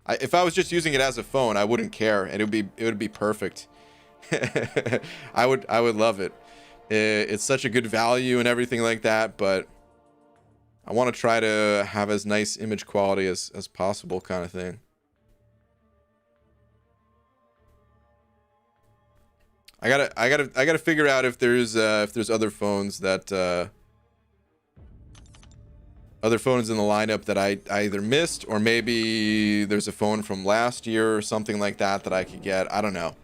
If I was just using it as a phone, I wouldn't care, and it would be perfect. I would love it. It's such a good value and everything like that, but I want to try to have as nice image quality as possible, kind of thing. I gotta figure out if there's other phones that other phones in the lineup that I either missed, or maybe there's a phone from last year or something like that that I could get. I don't know,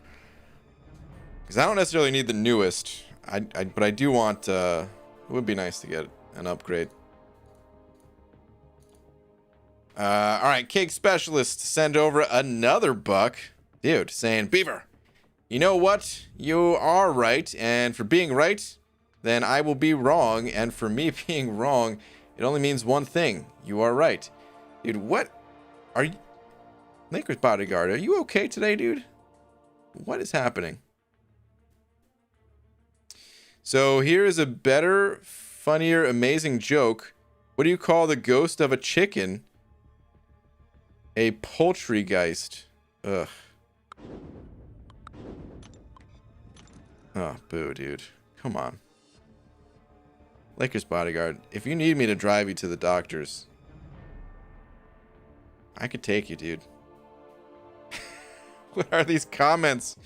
because I don't necessarily need the newest. But I do want. It would be nice to get an upgrade. All right, Cake Specialist send over another buck, dude, saying, Beaver, you know what? You are right, and for being right, then I will be wrong, and for me being wrong, it only means one thing. You are right. Dude, what? Are you... Lakers bodyguard, are you okay today, dude? What is happening? So here is a better, funnier, amazing joke. What do you call the ghost of a chicken? A poultrygeist. Ugh. Oh, boo, dude. Come on. Lakers bodyguard, if you need me to drive you to the doctors, I could take you, dude. What are these comments?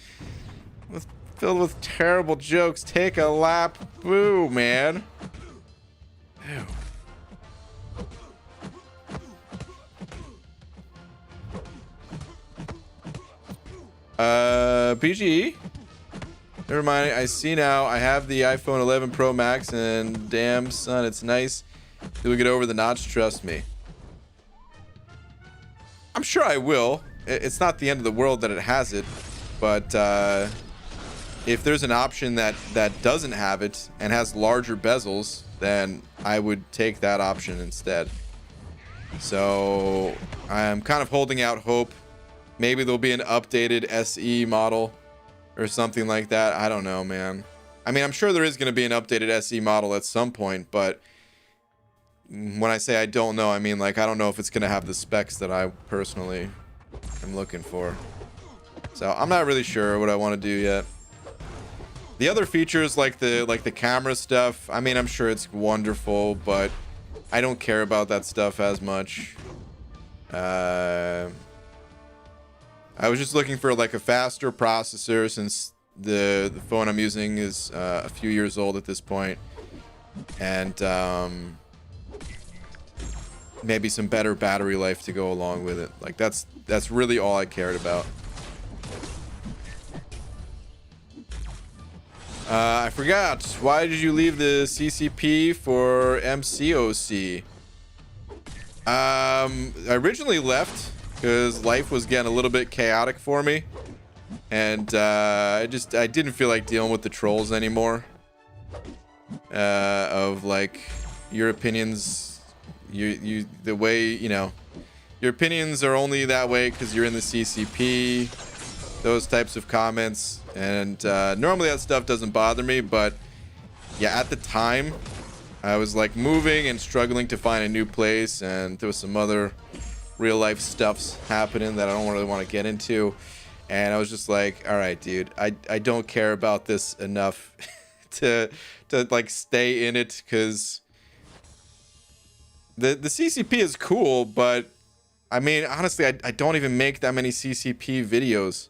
Filled with terrible jokes. Take a lap. Boo, man. Ew. BGE? Never mind, I see now. I have the iPhone 11 Pro Max, and damn, son, it's nice. You'll get over the notch, trust me. I'm sure I will. It's not the end of the world that it has it, but if there's an option that doesn't have it and has larger bezels, then I would take that option instead. So I'm kind of holding out hope. Maybe there'll be an updated SE model or something like that. I don't know, man. I mean, I'm sure there is going to be an updated SE model at some point, but when I say I don't know, I mean, like, I don't know if it's going to have the specs that I personally am looking for. So I'm not really sure what I want to do yet. The other features, like the camera stuff, I mean, I'm sure it's wonderful, but I don't care about that stuff as much. I was just looking for like a faster processor, since the phone I'm using is a few years old at this point, and maybe some better battery life to go along with it. Like that's really all I cared about. I forgot. Why did you leave the CCP for MCOC? I originally left because life was getting a little bit chaotic for me, and I didn't feel like dealing with the trolls anymore. Of like, your opinions, the way, you know, your opinions are only that way because you're in the CCP, those types of comments. And normally that stuff doesn't bother me, but yeah, at the time I was like moving and struggling to find a new place, and there was some other real life stuffs happening that I don't really want to get into. And I was just like, all right, dude, I don't care about this enough to like stay in it, because the CCP is cool, but I mean, honestly, I don't even make that many CCP videos.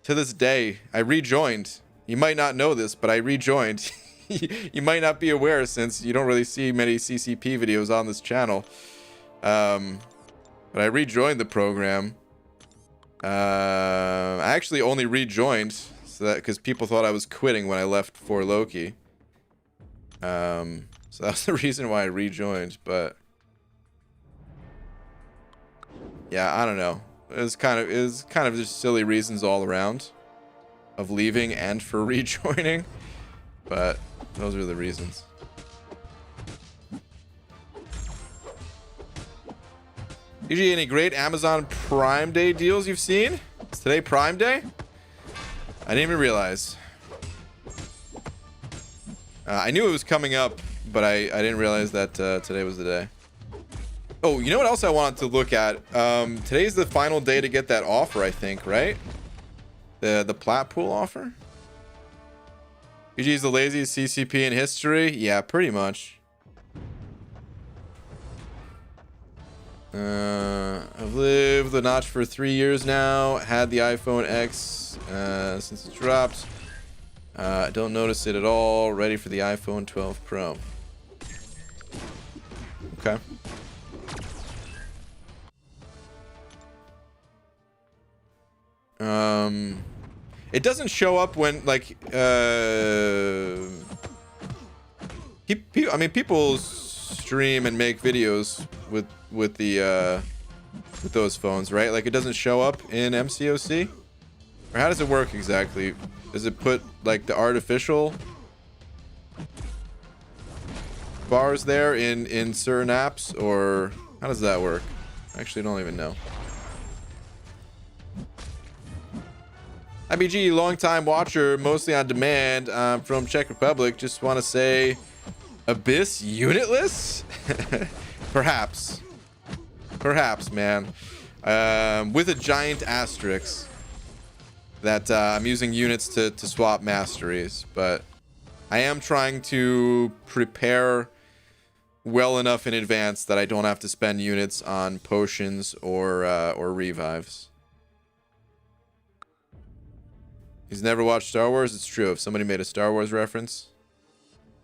To this day, I rejoined. You might not know this, but I rejoined. You might not be aware, since you don't really see many CCP videos on this channel. But I rejoined the program. I actually only rejoined so that because people thought I was quitting when I left for Loki. So that's the reason why I rejoined. But yeah, I don't know. It was kind of just silly reasons all around of leaving and for rejoining. But those are the reasons. Usually, any great Amazon Prime Day deals you've seen? Is today Prime Day? I didn't even realize. I knew it was coming up, but I didn't realize that today was the day. Oh, you know what else I wanted to look at? Today's the final day to get that offer, I think, right? The plat pool offer? UG's the laziest CCP in history? Yeah, pretty much. I've lived with the notch for 3 years now. Had the iPhone X since it dropped. I don't notice it at all. Ready for the iPhone 12 Pro. Okay. It doesn't show up when, like, I mean, people stream and make videos with those phones, right? Like, it doesn't show up in MCOC? Or how does it work exactly? Does it put, like, the artificial bars there in certain apps? Or how does that work? I actually don't even know. IBG, long-time watcher, mostly on demand, from Czech Republic. Just want to say, Abyss unitless? Perhaps. Perhaps, man. With a giant asterisk that I'm using units to swap masteries, but I am trying to prepare well enough in advance that I don't have to spend units on potions or revives. He's never watched Star Wars? It's true. If somebody made a Star Wars reference,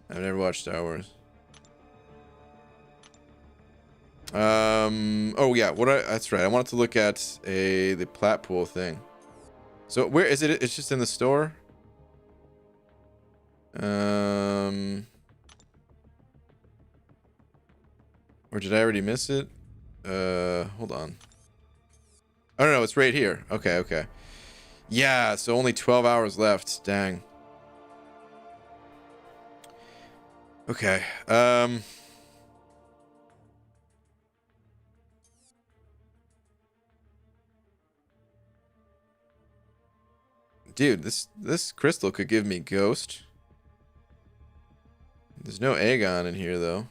I've never watched Star Wars. Oh yeah, that's right. I wanted to look at the plat pool thing. So where is it? It's just in the store. Or did I already miss it? Hold on. Oh no, it's right here. Okay, okay. Yeah, so only 12 hours left. Dang. Okay. Dude, this crystal could give me ghost. There's no Aegon in here though.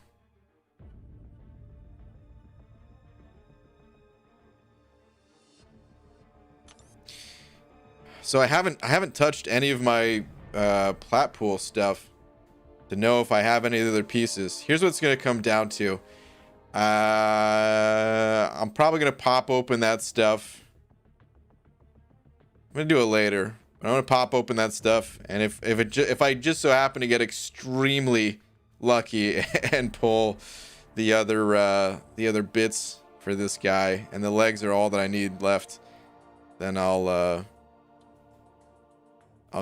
So I haven't touched any of my plat pool stuff to know if I have any other pieces. Here's what it's gonna come down to. I'm probably gonna pop open that stuff. I'm gonna do it later. But I'm gonna pop open that stuff, and if I just so happen to get extremely lucky and pull the other bits for this guy, and the legs are all that I need left, then I'll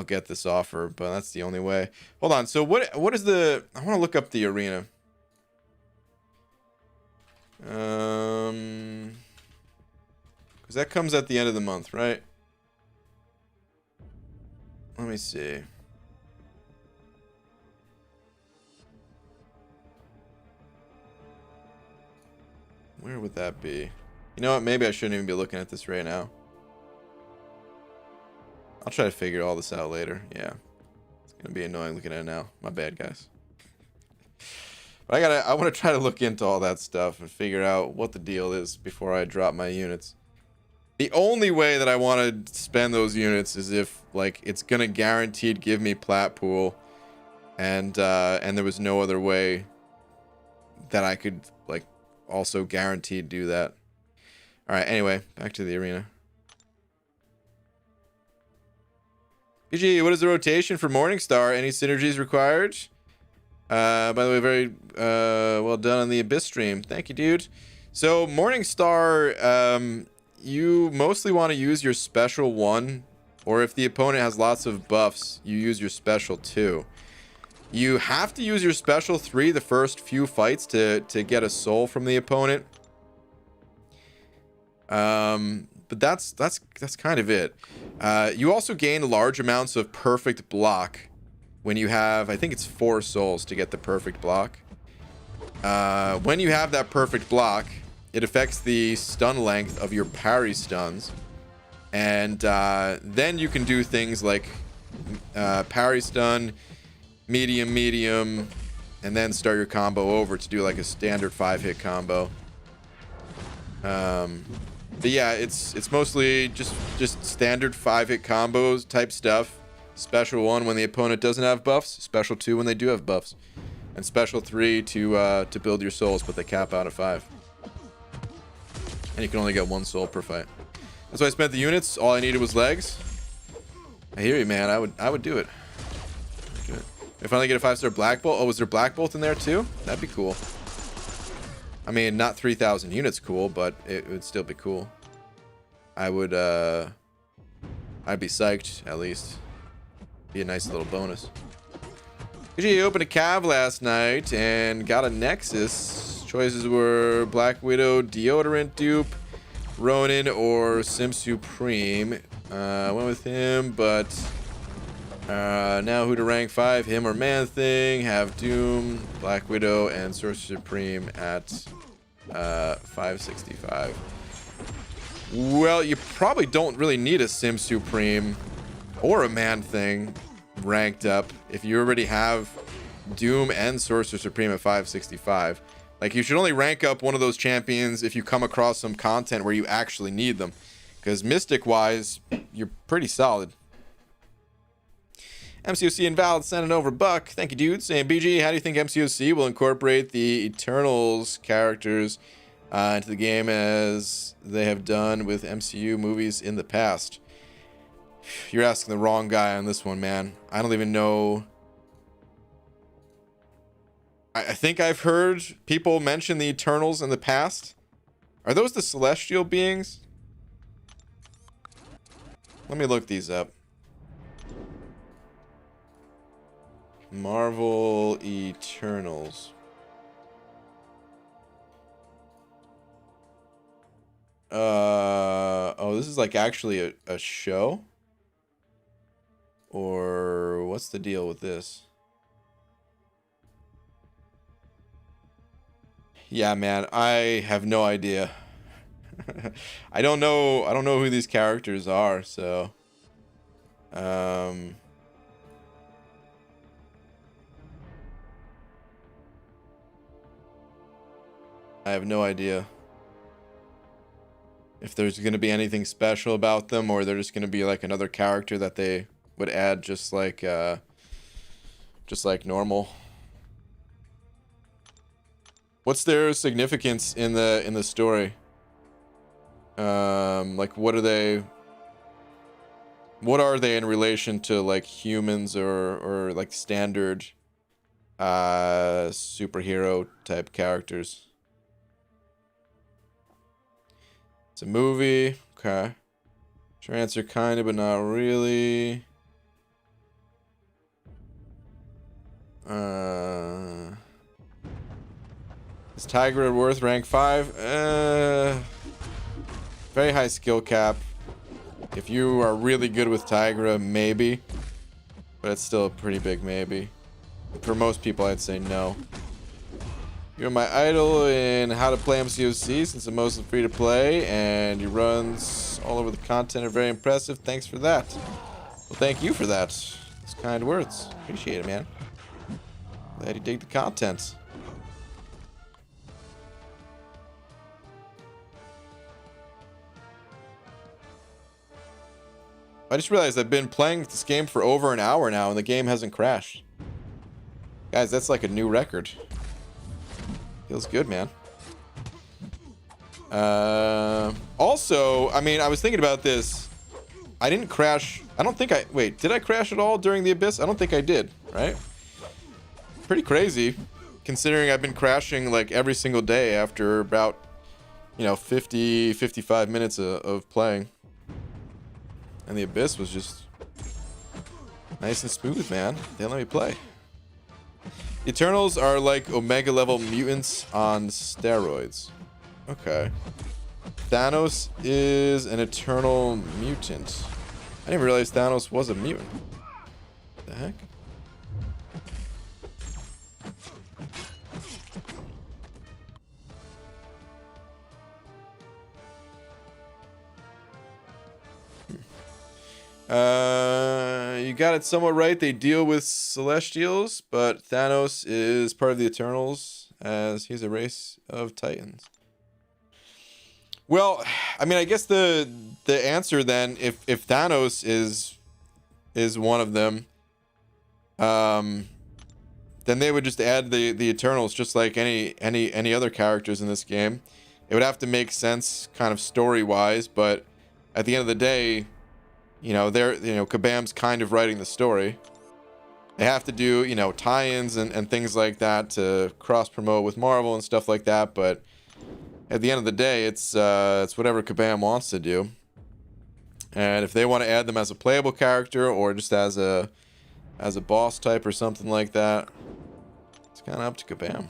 get this offer. But that's the only way. Hold on. So what is the? I want to look up the arena. Because that comes at the end of the month, right? Let me see. Where would that be? You know what? Maybe I shouldn't even be looking at this right now. I'll try to figure all this out later. Yeah. It's going to be annoying looking at it now. My bad, guys. But I want to try to look into all that stuff and figure out what the deal is before I drop my units. The only way that I want to spend those units is if, like, it's gonna guaranteed give me plat pool, and there was no other way that I could, like, also guaranteed do that. All right. Anyway, back to the arena. PG, what is the rotation for Morningstar? Any synergies required? By the way, very well done on the Abyss stream. Thank you, dude. So Morningstar, you mostly want to use your special 1, or if the opponent has lots of buffs, you use your special 2. You have to use your special 3 the first few fights to get a soul from the opponent. But that's kind of it. You also gain large amounts of perfect block when you have, I think it's 4 souls to get the perfect block. When you have that perfect block, it affects the stun length of your parry stuns, and then you can do things like parry stun, medium, and then start your combo over to do like a standard 5-hit combo. But yeah, it's mostly just standard 5-hit combos type stuff. Special 1 when the opponent doesn't have buffs. Special 2 when they do have buffs. And special 3 to build your souls, but they cap out at 5. And you can only get 1 soul per fight. That's why I spent the units. All I needed was legs. I hear you, man. I would do it. If I finally get a 5-star Black Bolt. Oh, was there Black Bolt in there too? That'd be cool. I mean, not 3,000 units cool, but it would still be cool. I'd be psyched, at least. Be a nice little bonus. You opened a cav last night and got a Nexus. Choices were Black Widow, Deodorant Dupe, Ronin, or Sim Supreme. Went with him, but now who to rank 5? Him or Man Thing? Have Doom, Black Widow, and Sorcerer Supreme at 565. Well, you probably don't really need a Sim Supreme or a Man Thing ranked up if you already have Doom and Sorcerer Supreme at 565. Like, you should only rank up one of those champions if you come across some content where you actually need them, because Mystic wise you're pretty solid. MCOC Invalid sending over Buck. Thank you, dude. Saying, BG, how do you think MCOC will incorporate the Eternals characters into the game as they have done with MCU movies in the past? You're asking the wrong guy on this one, man. I don't even know. I think I've heard people mention the Eternals in the past. Are those the celestial beings? Let me look these up. Marvel Eternals. Oh, this is like actually a show? Or what's the deal with this? Yeah, man, I have no idea. I don't know who these characters are, so I have no idea if there's going to be anything special about them, or they're just going to be like another character that they would add just like normal. What's their significance in the story? Like, what are they in relation to like humans or like standard superhero type characters? It's a movie. Okay. Sure answer, kind of, but not really. Is Tigra worth rank 5? Very high skill cap. If you are really good with Tigra, maybe. But it's still a pretty big maybe. For most people, I'd say no. You're my idol in how to play MCOC, since I'm mostly free to play, and your runs all over the content are very impressive. Thanks for that. Well, thank you for that. It's kind words. Appreciate it, man. Glad you dig the content. I just realized I've been playing this game for over an hour now, and the game hasn't crashed. Guys, that's like a new record. Feels good, man. Also, I mean, I was thinking about this. I didn't crash. I don't think I... Wait, did I crash at all during the Abyss? I don't think I did, right? Pretty crazy, considering I've been crashing like every single day after about, 50, 55 minutes of playing. And the Abyss was just nice and smooth, man. They let me play. Eternals are like Omega level mutants on steroids. Okay. Thanos is an Eternal mutant. I didn't realize Thanos was a mutant. What the heck? You got it somewhat right. They deal with Celestials, but Thanos is part of the Eternals, as he's a race of Titans. Well, I mean, I guess the answer then, if Thanos is one of them, then they would just add the Eternals, just like any other characters in this game. It would have to make sense, kind of story wise, but at the end of the day, Kabam's kind of writing the story. They have to do, tie-ins and things like that to cross-promote with Marvel and stuff like that, but at the end of the day, it's whatever Kabam wants to do. And if they want to add them as a playable character or just as a boss type or something like that, it's kind of up to Kabam.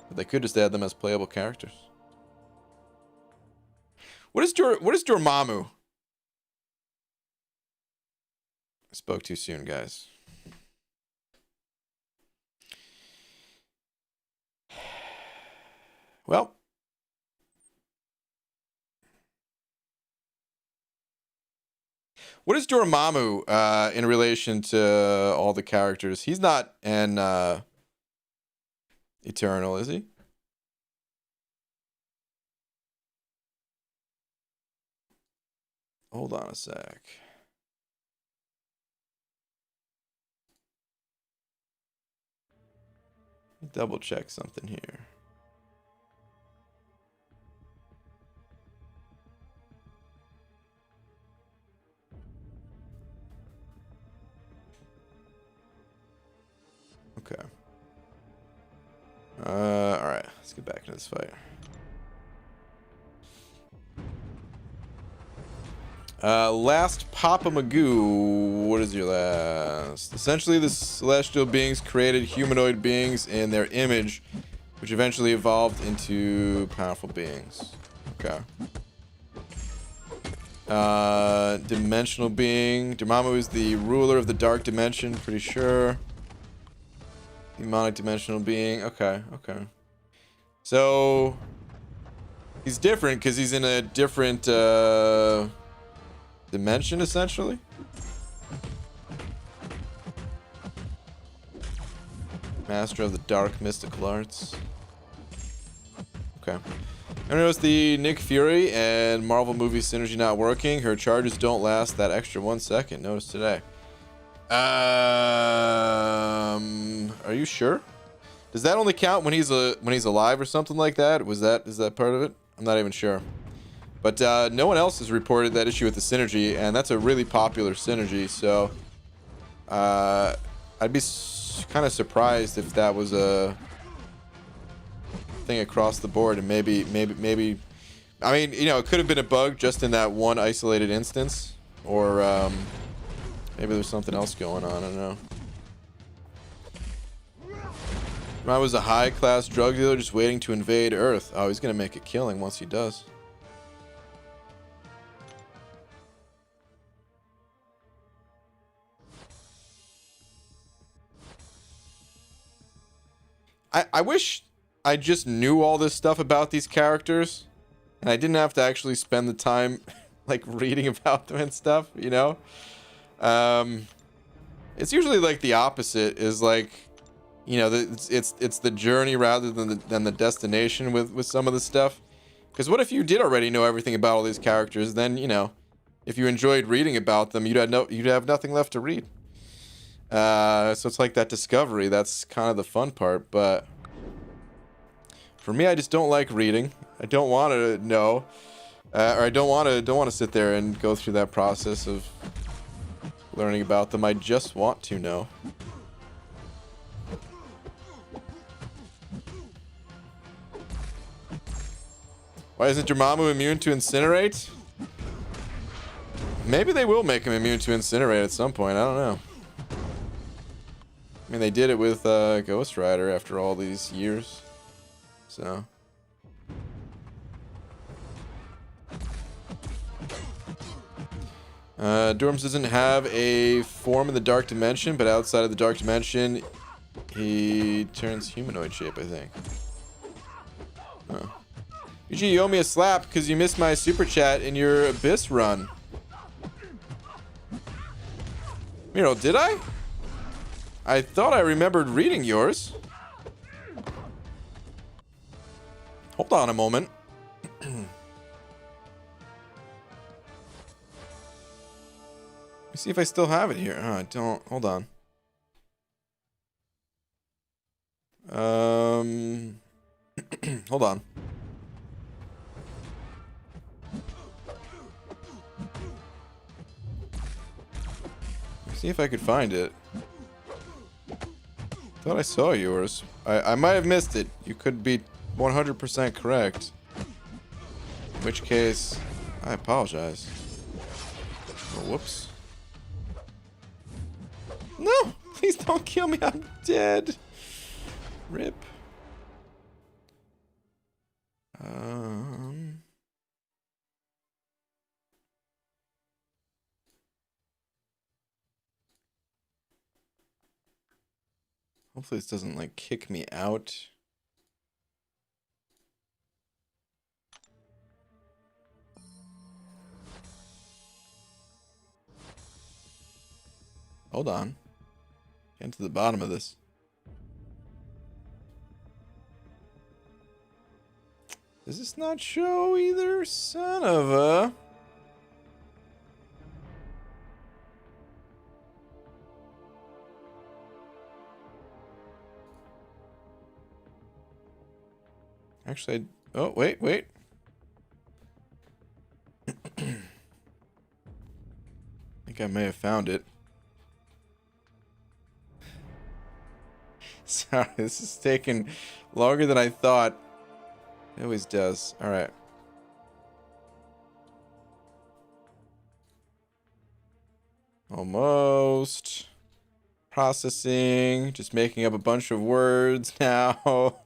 But they could just add them as playable characters. What is Dormammu? I spoke too soon, guys. Well, what is Dormammu in relation to all the characters? He's not an Eternal, is he? Hold on a sec. Double check something here. Okay. All right. Let's get back into this fight. Last Papa Magoo. What is your last? Essentially, the celestial beings created humanoid beings in their image, which eventually evolved into powerful beings. Okay. Dimensional being. Dormammu is the ruler of the dark dimension, pretty sure. Demonic dimensional being. Okay, okay. So he's different because he's in a different dimension, essentially. Master of the dark mystical arts. Okay. I noticed the Nick Fury and Marvel movie synergy not working. Her charges don't last that extra 1 second. Notice today. Are you sure? Does that only count when he's alive or something like that? Is that part of it? I'm not even sure. But no one else has reported that issue with the synergy, and that's a really popular synergy. So I'd be kind of surprised if that was a thing across the board, and maybe I mean, it could have been a bug just in that one isolated instance, or maybe there's something else going on. I don't know. I was a high-class drug dealer just waiting to invade Earth. Oh, he's gonna make a killing once he does. I wish I just knew all this stuff about these characters, and I didn't have to actually spend the time like reading about them and stuff, It's usually like the opposite, is like, it's the journey rather than the destination with some of the stuff. Because what if you did already know everything about all these characters? Then, if you enjoyed reading about them, you'd have nothing left to read. So it's like that discovery. That's kind of the fun part. But for me, I just don't like reading. I don't want to know, or I don't want to sit there and go through that process of learning about them. I just want to know. Why isn't Dormammu immune to incinerate? Maybe they will make him immune to incinerate at some point. I don't know. I mean, they did it with Ghost Rider after all these years. So. Dorms doesn't have a form in the Dark Dimension, but outside of the Dark Dimension, he turns humanoid shape, I think. Oh. Usually you owe me a slap because you missed my super chat in your Abyss run. Miro, did I? I thought I remembered reading yours. Hold on a moment. Let me see if I still have it here. Oh, I don't. Hold on. Hold on. See if I could find it. Thought I saw yours. I might have missed it. You could be 100% correct. In which case, I apologize. Oh, whoops. No! Please don't kill me. I'm dead. Rip. Hopefully this doesn't, like, kick me out. Hold on. Get to the bottom of this. Does this not show either? Son of a... Actually, oh, wait. I think I may have found it. Sorry, this is taking longer than I thought. It always does. All right. Almost. Processing. Just making up a bunch of words now.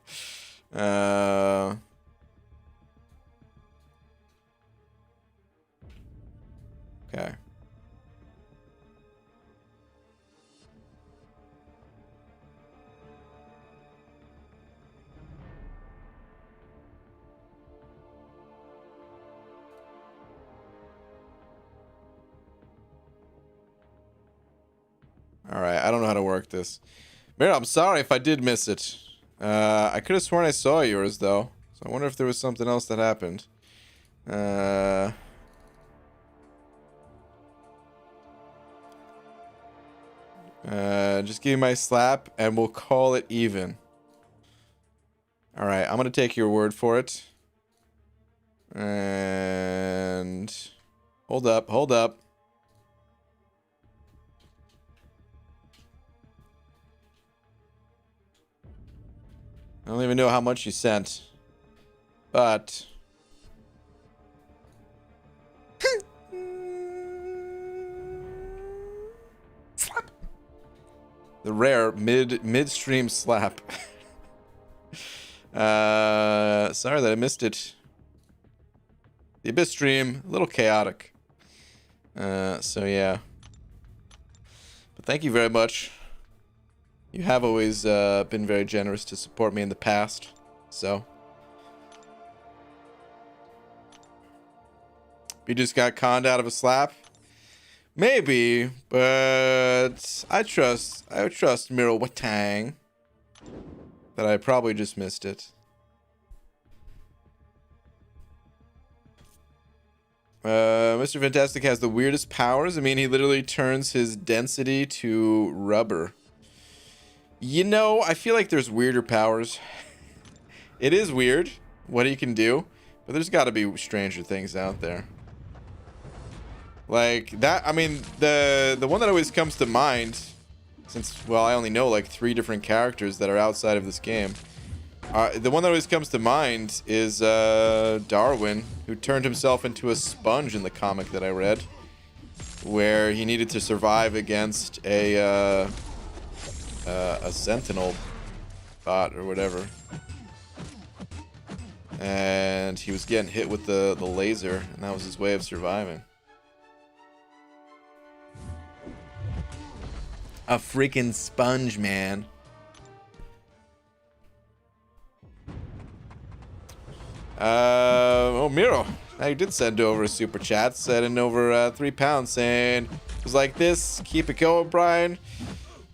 Okay. Alright, I don't know how to work this. Meryl, I'm sorry if I did miss it. I could have sworn I saw yours, though. So I wonder if there was something else that happened. Just give me my slap, and we'll call it even. Alright, I'm gonna take your word for it. And... Hold up. I don't even know how much you sent. But... Slap! The rare midstream slap. Sorry that I missed it. The Abyss stream, a little chaotic. So yeah. But thank you very much. You have always been very generous to support me in the past, so. You just got conned out of a slap? Maybe, but I trust Miro Watang that I probably just missed it. Mr. Fantastic has the weirdest powers. I mean, he literally turns his density to rubber. You know, I feel like there's weirder powers. It is weird what he can do, but there's got to be stranger things out there. Like that, I mean, the one that always comes to mind, since, well, I only know like 3 different characters that are outside of this game. The one that always comes to mind is Darwin, who turned himself into a sponge in the comic that I read, where he needed to survive against a sentinel bot or whatever, and he was getting hit with the laser, and that was his way of surviving. A freaking sponge, man. Oh, Miro, I did send over a super chat, sending over £3 saying it was like this. Keep it going, Brian.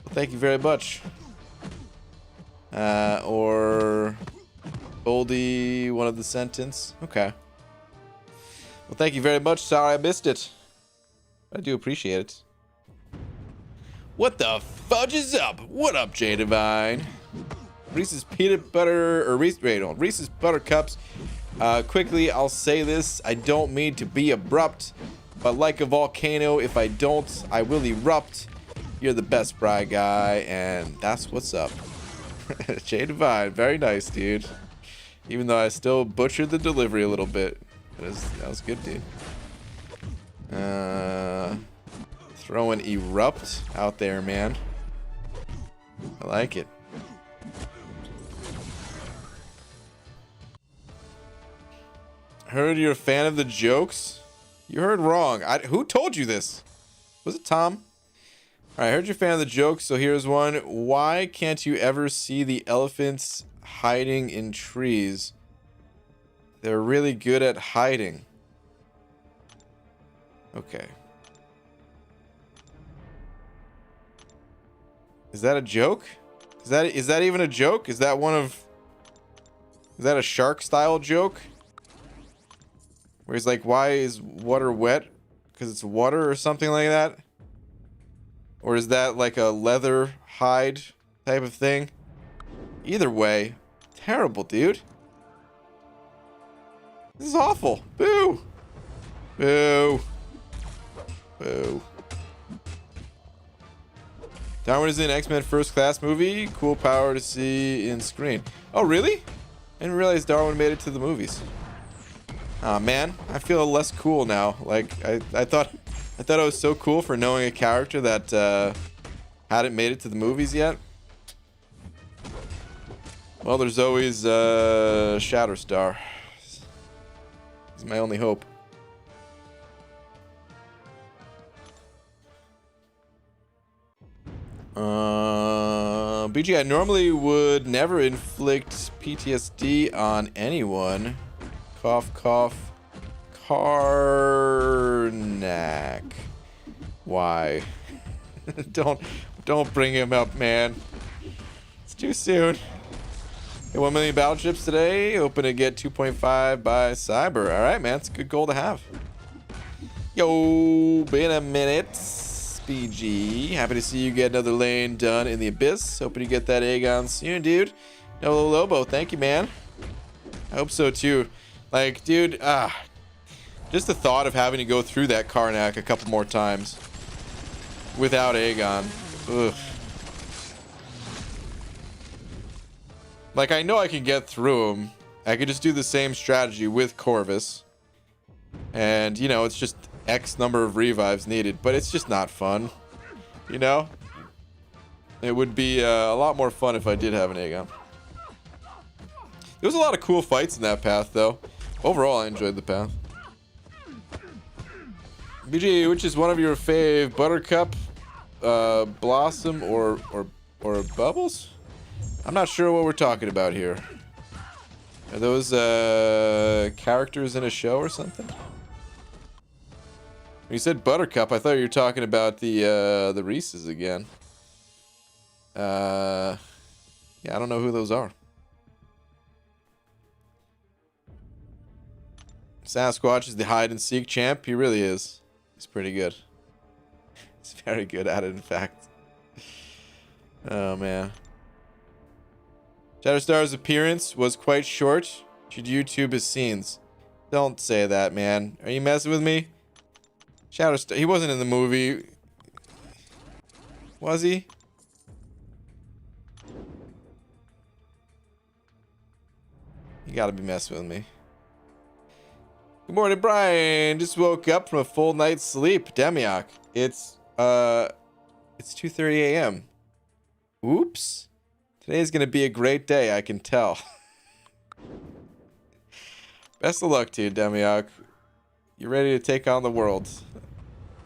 Well, thank you very much. Or Boldy, one of the sentence. Okay. Well, thank you very much. Sorry I missed it. I do appreciate it. What the fudge is up? What up, J Divine? Reese's peanut butter, or Reese's Buttercups. Quickly, I'll say this. I don't mean to be abrupt, but like a volcano, if I don't, I will erupt. You're the best, Bry guy, and that's what's up. J Divine, very nice, dude. Even though I still butchered the delivery a little bit. That was good, dude. Throwing erupt out there, man. I like it. Heard you're a fan of the jokes? You heard wrong. Who told you this? Was it Tom? All right, I heard you're a fan of the jokes, so here's one. Why can't you ever see the elephants hiding in trees? They're really good at hiding. Okay. Is that a joke? Is that even a joke? Is that a shark style joke? Where he's like, why is water wet? Because it's water or something like that? Or is that like a leather hide type of thing? Either way, terrible, dude. This is awful. Boo. Boo. Boo. Darwin is in X-Men First Class movie. Cool power to see in screen. Oh, really? I didn't realize Darwin made it to the movies. Aw, man, I feel less cool now. Like, I thought I was so cool for knowing a character that hadn't made it to the movies yet. Well, there's always Shatterstar. He's my only hope. BG, I normally would never inflict PTSD on anyone. Cough, cough. Karnak. Why? Don't bring him up, man. It's too soon. Hey, 1 million battleships today. Hoping to get 2.5 by Cyber. All right, man. It's a good goal to have. Yo, been a minute. BG. Happy to see you get another lane done in the Abyss. Hoping you get that Aegon soon, dude. No Lobo. Thank you, man. I hope so, too. Like, dude, just the thought of having to go through that Karnak a couple more times without Aegon. Ugh. Like, I know I can get through him. I could just do the same strategy with Corvus. And, you know, it's just X number of revives needed. But it's just not fun. You know? It would be a lot more fun if I did have an Aegon. There was a lot of cool fights in that path, though. Overall, I enjoyed the path. BG, which is one of your fave? Buttercup, Blossom, or Bubbles? I'm not sure what we're talking about here. Are those characters in a show or something? When you said Buttercup, I thought you were talking about the Reese's again. Yeah, I don't know who those are. Sasquatch is the hide and seek champ. He really is. He's pretty good. He's very good at it, in fact. Oh, man. Shatterstar's appearance was quite short. Should YouTube his scenes. Don't say that, man. Are you messing with me? Shatterstar, he wasn't in the movie. Was he? You gotta be messing with me. Good morning, Brian. Just woke up from a full night's sleep. Demiok. It's 2:30 a.m. Oops. Today's gonna be a great day, I can tell. Best of luck to you, Demiok. You ready to take on the world?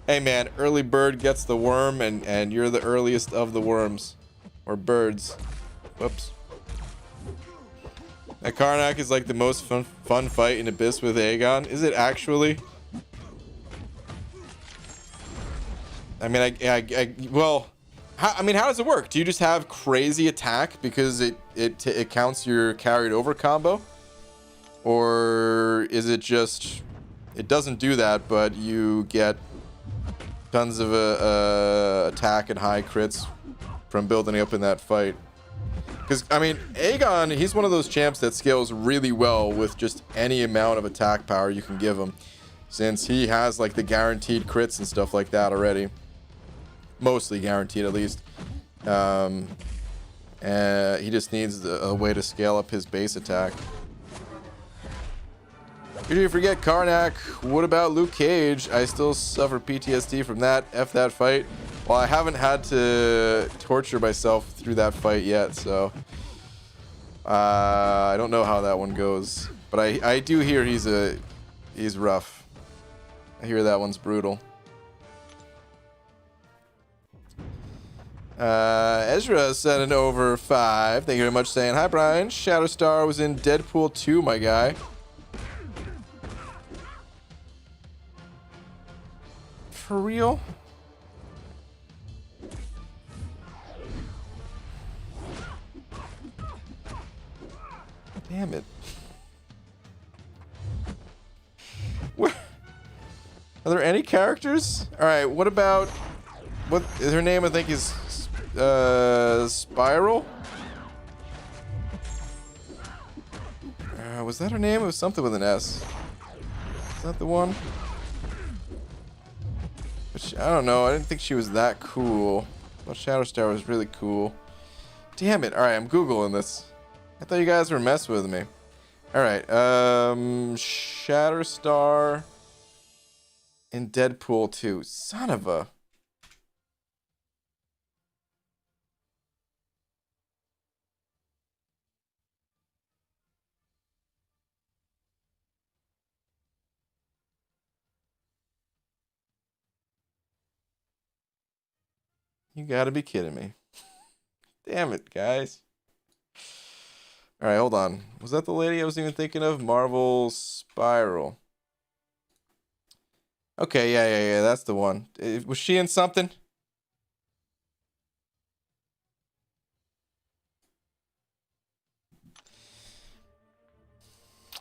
Hey man, early bird gets the worm, and you're the earliest of the worms. Or birds. Whoops. That Karnak is like the most fun fight in Abyss with Aegon. Is it actually? I mean, well, how does it work? Do you just have crazy attack because it counts your carried over combo? Or is it just, it doesn't do that, but you get tons of attack and high crits from building up in that fight? Because, I mean, Aegon, he's one of those champs that scales really well with just any amount of attack power you can give him. Since he has, like, the guaranteed crits and stuff like that already. Mostly guaranteed, at least. And he just needs a way to scale up his base attack. Did you forget Karnak? What about Luke Cage? I still suffer PTSD from that. F that fight. Well, I haven't had to torture myself through that fight yet, so I don't know how that one goes. But I do hear he's rough. I hear that one's brutal. Ezra sent an over 5. Thank you very much, saying hi, Brian. Shatterstar was in Deadpool 2, my guy. For real? Damn it. What? Are there any characters? Alright, what about... What is her name? I think is... Spiral? Was that her name? It was something with an S. Is that the one? Which, I don't know. I didn't think she was that cool. But Shatterstar was really cool. Damn it. Alright, I'm Googling this. I thought you guys were messing with me. Alright, Shatterstar in Deadpool 2. Son of a... You gotta be kidding me. Damn it, guys. Alright, hold on. Was that the lady I was even thinking of? Marvel Spiral. Okay, yeah, that's the one. Was she in something?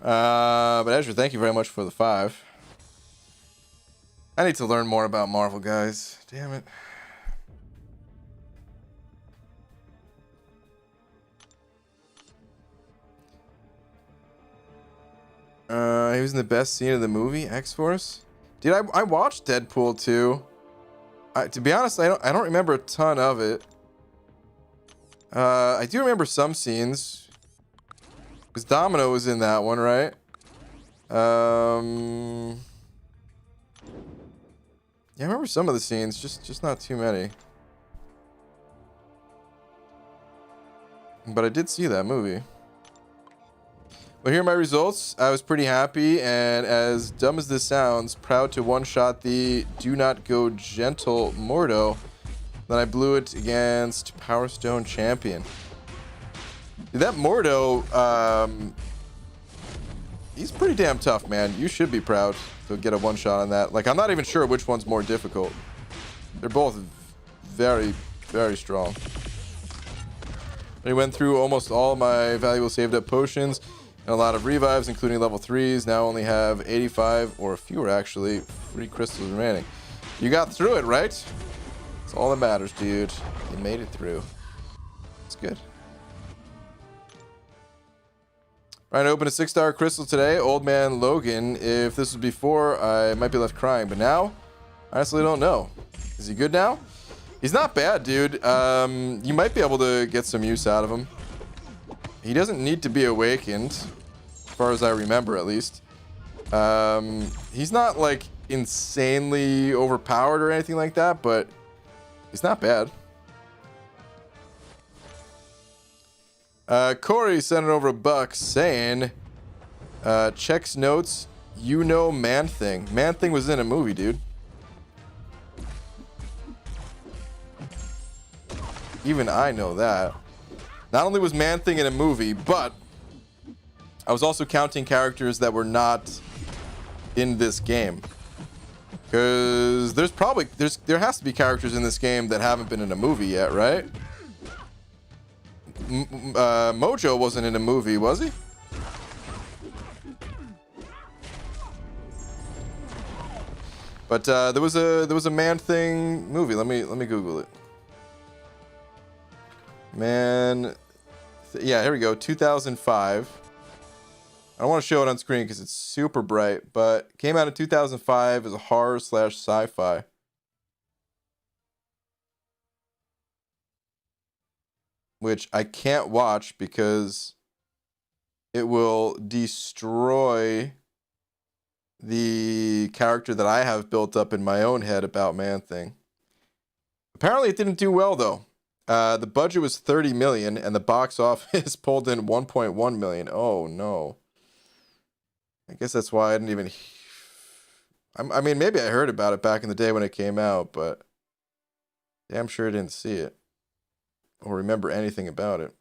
But Ezra, thank you very much for the 5. I need to learn more about Marvel, guys. Damn it. He was in the best scene of the movie, X-Force. Dude, I watched Deadpool 2. To be honest, I don't remember a ton of it. I do remember some scenes. Because Domino was in that one, right? Yeah, I remember some of the scenes, just not too many. But I did see that movie. Well, here are my results. I was pretty happy, and as dumb as this sounds, proud to one-shot the Do Not Go Gentle Mordo. Then I blew it against Power Stone Champion. Dude, that Mordo, he's pretty damn tough, man. You should be proud to get a one-shot on that. Like, I'm not even sure which one's more difficult. They're both very, very strong. I went through almost all my valuable saved-up potions. And a lot of revives, including level 3s. Now only have 85 or fewer, actually, free crystals remaining. You got through it, right? That's all that matters, dude. You made it through. It's good. Trying to open a 6-star crystal today. Old man Logan. If this was before, I might be left crying. But now, I honestly don't know. Is he good now? He's not bad, dude. You might be able to get some use out of him. He doesn't need to be awakened, as far as I remember, at least. He's not, like, insanely overpowered or anything like that, but he's not bad. Corey sent over a buck saying, checks notes, you know Man-Thing. Man-Thing was in a movie, dude. Even I know that. Not only was Man-Thing in a movie, but I was also counting characters that were not in this game. Because there has to be characters in this game that haven't been in a movie yet, right? Mojo wasn't in a movie, was he? But there was a Man-Thing movie. Let me Google it. Yeah, here we go. 2005. I don't want to show it on screen because it's super bright, but came out in 2005 as a horror / sci-fi. Which I can't watch because it will destroy the character that I have built up in my own head about Man-Thing. Apparently it didn't do well though. The budget was 30 million and the box office pulled in 1.1 million. Oh no. I guess that's why I didn't even... I mean, maybe I heard about it back in the day when it came out, but damn sure I didn't see it or remember anything about it.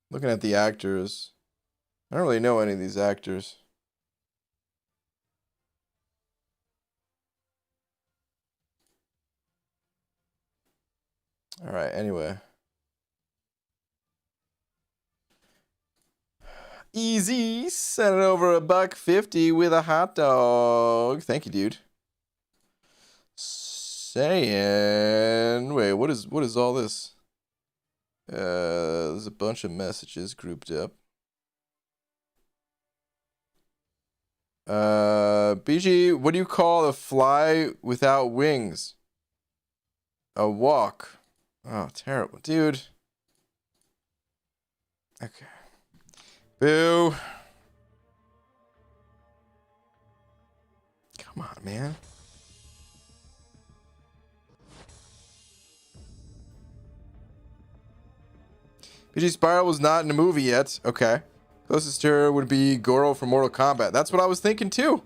Looking at the actors, I don't really know any of these actors. All right, anyway. Easy, sent it over $1.50 with a hot dog. Thank you, dude. Saying, wait, what is all this? There's a bunch of messages grouped up. BG, what do you call a fly without wings? A walk. Oh, terrible, dude. Okay. Boo. Come on, man. BG Spiral was not in a movie yet. Okay. Closest to her would be Goro from Mortal Kombat. That's what I was thinking too.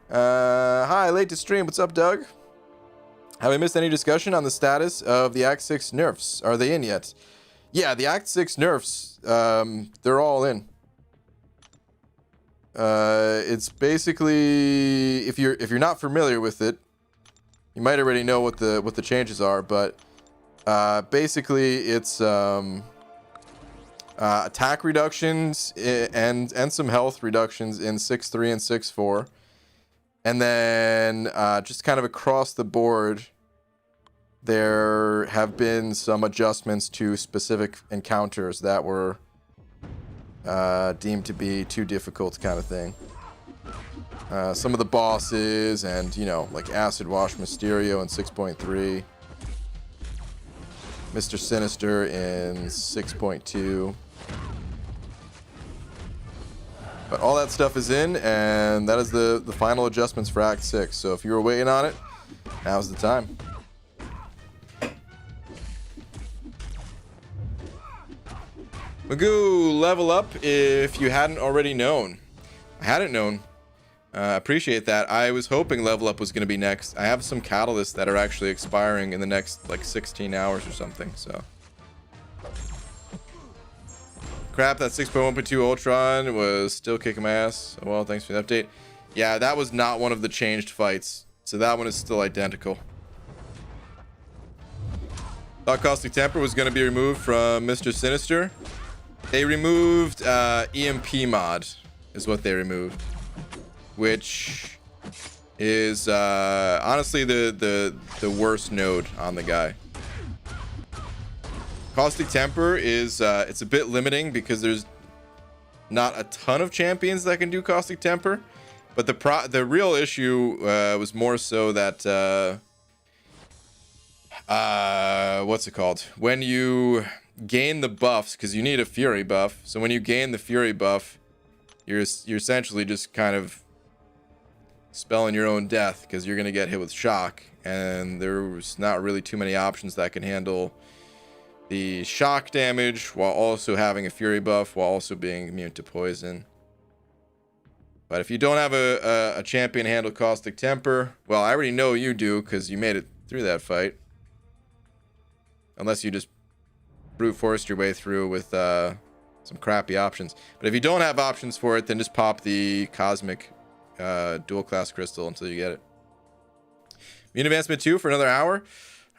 Hi, late to stream. What's up, Doug? Have I missed any discussion on the status of the Act 6 nerfs? Are they in yet? Yeah, the Act 6 nerfs, they're all in. It's basically, if you're not familiar with it, you might already know what the changes are, but basically it's attack reductions and some health reductions in 6.3 and 6.4. And then just kind of across the board, there have been some adjustments to specific encounters that were deemed to be too difficult, kind of thing. Some of the bosses and, you know, like Acid Wash Mysterio in 6.3. Mr. Sinister in 6.2. But all that stuff is in, and that is the final adjustments for Act 6. So if you were waiting on it, now's the time. Magoo, level up if you hadn't already known. I hadn't known. Appreciate that. I was hoping level up was going to be next. I have some catalysts that are actually expiring in the next like 16 hours or something, so. Crap, that 6.1.2 Ultron was still kicking my ass. Oh, well, thanks for the update. Yeah, that was not one of the changed fights. So that one is still identical. Thought Caustic Temper was going to be removed from Mr. Sinister. They removed EMP mod is what they removed. Which is honestly the worst node on the guy. Caustic Temper is it's a bit limiting because there's not a ton of champions that can do Caustic Temper, but the real issue was more so that what's it called, when you gain the buffs, because you need a Fury buff. So when you gain the Fury buff, you're essentially just kind of spelling your own death, because you're gonna get hit with shock, and there's not really too many options that can handle the shock damage while also having a Fury buff, while also being immune to poison. But if you don't have a champion handle Caustic Temper, well, I already know you do because you made it through that fight. Unless you just brute forced your way through with some crappy options. But if you don't have options for it, then just pop the Cosmic dual class crystal until you get it. Mutant Advancement 2 for another hour.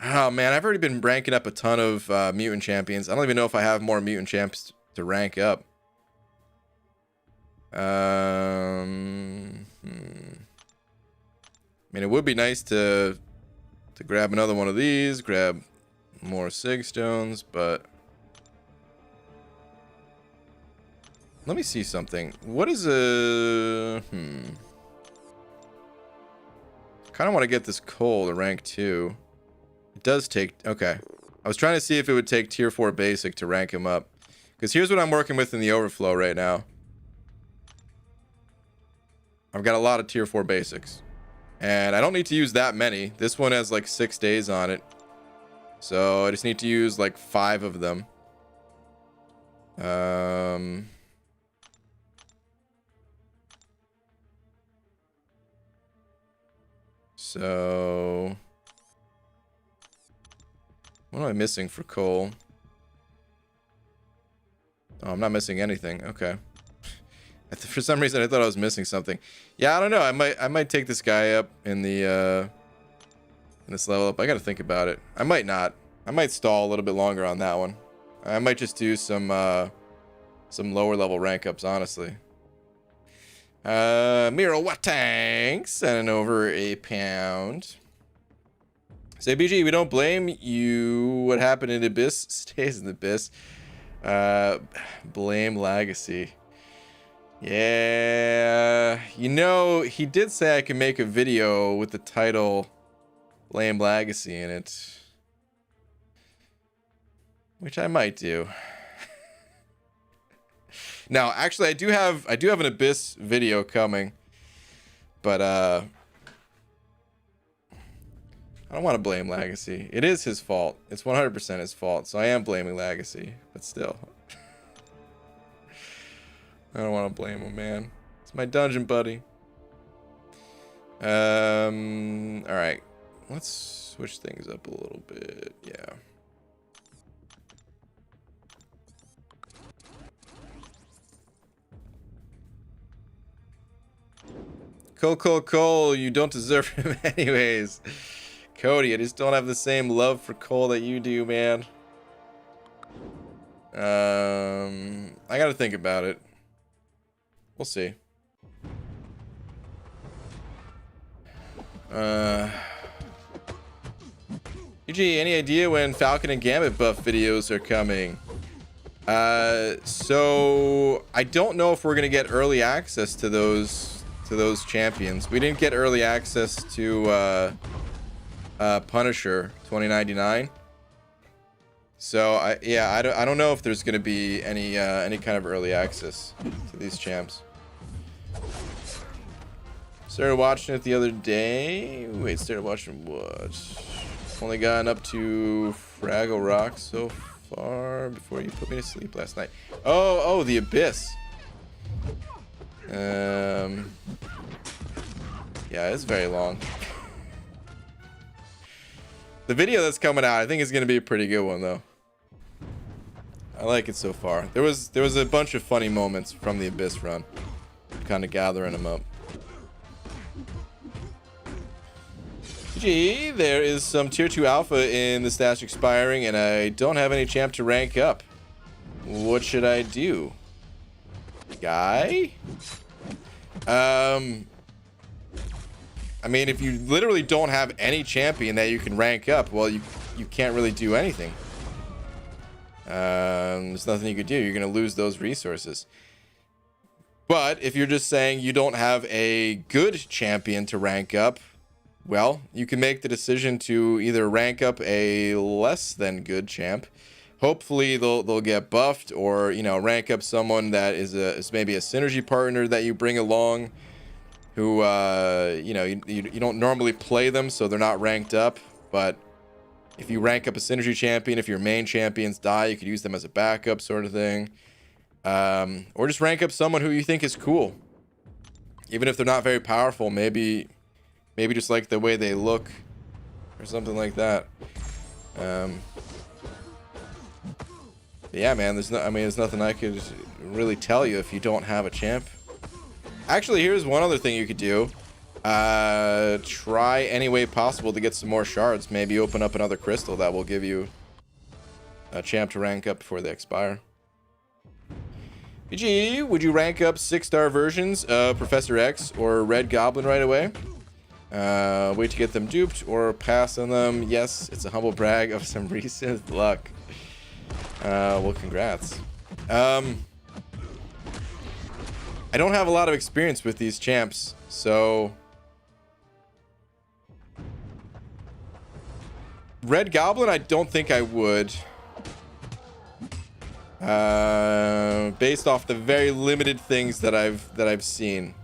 Oh man, I've already been ranking up a ton of mutant champions. I don't even know if I have more mutant champs to rank up. I mean, it would be nice to grab another one of these, grab more Sig Stones, but let me see something. What is a kind of want to get this coal to rank 2. It does take, okay. I was trying to see if it would take tier 4 basic to rank him up, because here's what I'm working with in the overflow right now. I've got a lot of tier 4 basics, and I don't need to use that many. This one has like 6 days on it, so I just need to use like 5 of them. So what am I missing for coal? Oh, I'm not missing anything. Okay. For some reason I thought I was missing something. Yeah, I don't know. I might take this guy up in the in this level up. I got to think about it. I might not. I might stall a little bit longer on that one. I might just do some lower level rank ups, honestly. Miro Watang sending over £1. Say BG, we don't blame you. What happened in Abyss stays in the Abyss. Blame Legacy. Yeah, you know, he did say I can make a video with the title Blame Legacy in it, which I might do. Now, actually, I do have an Abyss video coming, but I don't want to blame Legacy. It is his fault. It's 100% his fault, so I am blaming Legacy, but still. I don't want to blame him, man. It's my dungeon buddy. Alright. Let's switch things up a little bit. Yeah. Cole, you don't deserve him anyways. Cody, I just don't have the same love for Cole that you do, man. I gotta think about it. We'll see. EG, any idea when Falcon and Gambit buff videos are coming? So I don't know if we're gonna get early access to those champions. We didn't get early access to Punisher 2099. So I don't know if there's gonna be any kind of early access to these champs. Started watching it the other day. Wait, started watching what? Only gotten up to Fraggle Rock so far before you put me to sleep last night. Oh, the Abyss. Yeah, it's very long. The video that's coming out, I think, is gonna be a pretty good one though. I like it so far. There was a bunch of funny moments from the Abyss run. Kind of gathering them up. Gee, there is some tier 2 alpha in the stash expiring, and I don't have any champ to rank up. What should I do? Guy? I mean, if you literally don't have any champion that you can rank up, well, you can't really do anything. There's nothing you could do. You're going to lose those resources. But if you're just saying you don't have a good champion to rank up, well, you can make the decision to either rank up a less than good champ. Hopefully they'll get buffed, or, you know, rank up someone that is maybe a synergy partner that you bring along, who you know, you don't normally play them, so they're not ranked up. But if you rank up a synergy champion, if your main champions die, you could use them as a backup sort of thing. Or just rank up someone who you think is cool, even if they're not very powerful. Maybe just like the way they look or something like that. Yeah, man, there's nothing I could really tell you if you don't have a champ. Actually, here's one other thing you could do. Try any way possible to get some more shards. Maybe open up another crystal that will give you a champ to rank up before they expire. PG, would you rank up 6-star versions of Professor X or Red Goblin right away? Wait to get them duped or pass on them? Yes, it's a humble brag of some recent luck. Well, congrats. I don't have a lot of experience with these champs, so Red Goblin, I don't think I would. Based off the very limited things that I've seen.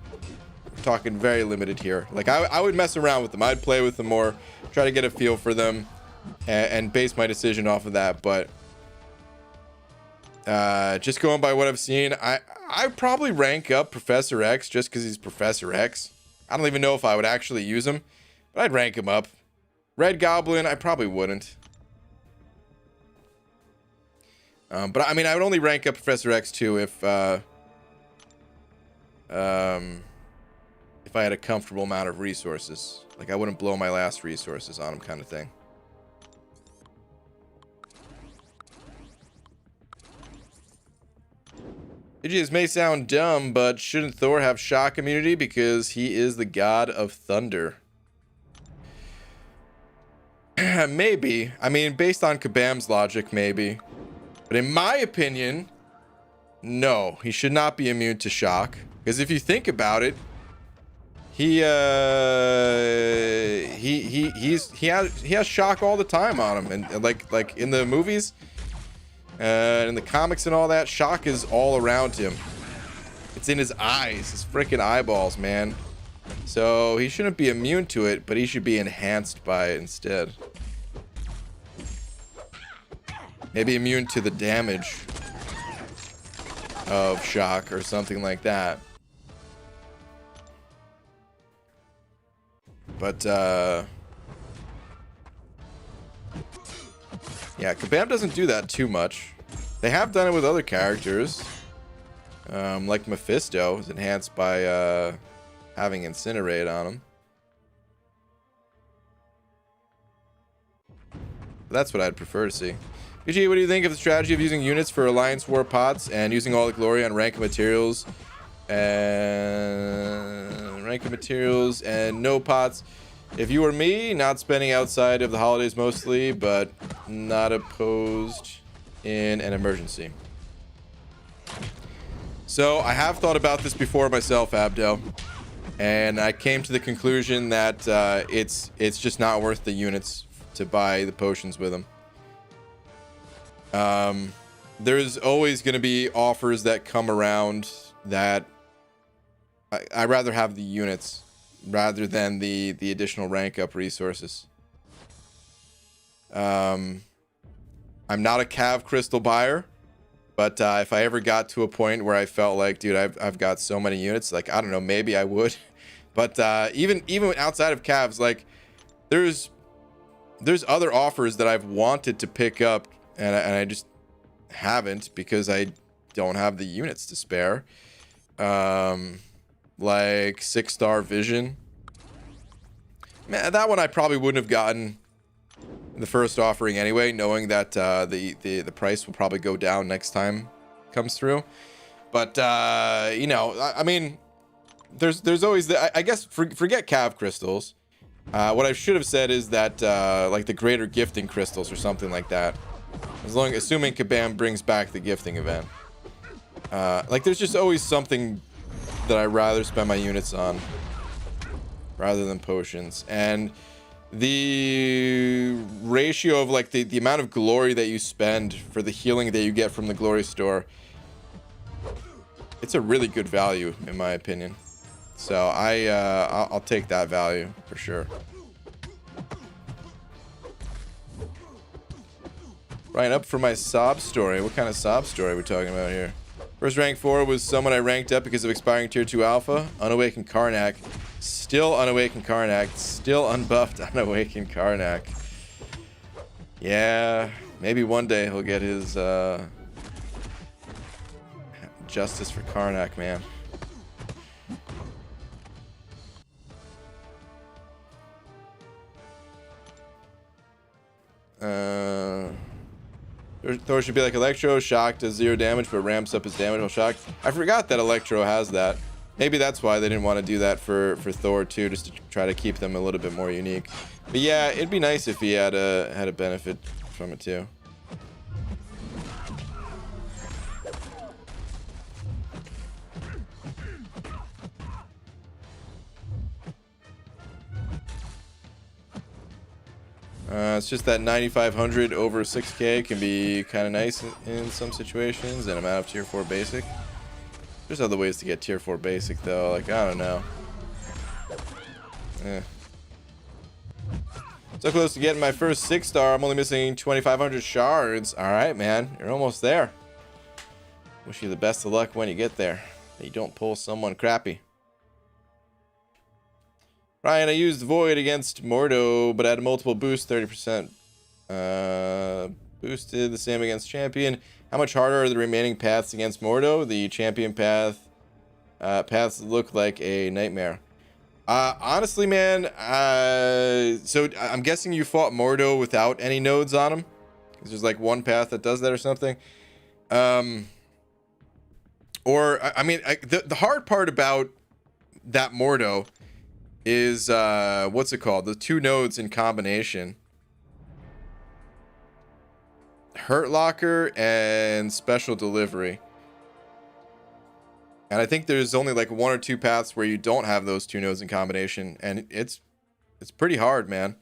We're talking very limited here. Like I would mess around with them. I'd play with them more, try to get a feel for them, and base my decision off of that. But just going by what I've seen, I'd probably rank up Professor X just because he's Professor X. I don't even know if I would actually use him, but I'd rank him up. Red Goblin, I probably wouldn't. But I mean, I would only rank up Professor X too if I had a comfortable amount of resources. Like, I wouldn't blow my last resources on him, kind of thing. This may sound dumb, but shouldn't Thor have shock immunity because he is the god of thunder? Maybe. I mean, based on Kabam's logic, maybe. But in my opinion, no, he should not be immune to shock. Because if you think about it, he has shock all the time on him, and like in the movies, in the comics and all that, shock is all around him. It's in his eyes, his freaking eyeballs, man. So he shouldn't be immune to it, but he should be enhanced by it instead. Maybe immune to the damage of shock or something like that. But yeah, Kabam doesn't do that too much. They have done it with other characters. Like Mephisto is enhanced by having Incinerate on him. That's what I'd prefer to see. PG, what do you think of the strategy of using units for Alliance War pots and using all the glory on rank of materials and no pots? If you were me, not spending outside of the holidays mostly, but not opposed in an emergency. So I have thought about this before myself, Abdo, and I came to the conclusion that it's just not worth the units to buy the potions with them. There's always going to be offers that come around that I'd rather have the units rather than the additional rank up resources. I'm not a Cav crystal buyer, but if I ever got to a point where I felt like, dude, I've got so many units, like, I don't know, maybe I would. But even outside of Cavs, like, there's other offers that I've wanted to pick up, and I just haven't because I don't have the units to spare. Like 6-star vision. Man, that one I probably wouldn't have gotten in the first offering anyway, knowing that the price will probably go down next time it comes through. But you know, I mean, there's always I guess forget cav crystals. What I should have said is that like the greater gifting crystals or something like that. Assuming Kabam brings back the gifting event. Like there's just always something that I'd rather spend my units on rather than potions. And the ratio of like the amount of glory that you spend for the healing that you get from the glory store, it's a really good value in my opinion. So I'll take that value for sure. Right, up for my sob story. What kind of sob story are we talking about here? First rank 4 was someone I ranked up because of expiring tier 2 alpha. Unawakened Karnak. Still unawakened Karnak. Still unbuffed unawakened Karnak. Yeah, maybe one day he'll get his justice for Karnak, man. Thor should be like Electro. Shock does 0 damage but ramps up his damage while shocked. I forgot that Electro has that. Maybe that's why they didn't want to do that for Thor too, just to try to keep them a little bit more unique. But yeah, it'd be nice if he had a benefit from it too. It's just that 9,500 over 6k can be kind of nice in some situations, and I'm out of tier 4 basic. There's other ways to get tier 4 basic though, like I don't know. So close to getting my first 6-star. I'm only missing 2,500 shards. All right, man, you're almost there. Wish you the best of luck when you get there. That you don't pull someone crappy. Ryan, I used Void against Mordo, but had multiple boosts, 30%. Boosted the same against Champion. How much harder are the remaining paths against Mordo? The Champion paths look like a nightmare. Honestly, man, so I'm guessing you fought Mordo without any nodes on him? Because there's like one path that does that or something. Or, I mean, the hard part about that Mordo is what's it called, the 2 nodes in combination, Hurt Locker and Special Delivery. And I think there's only like 1 or 2 paths where you don't have those 2 nodes in combination, and it's pretty hard, man.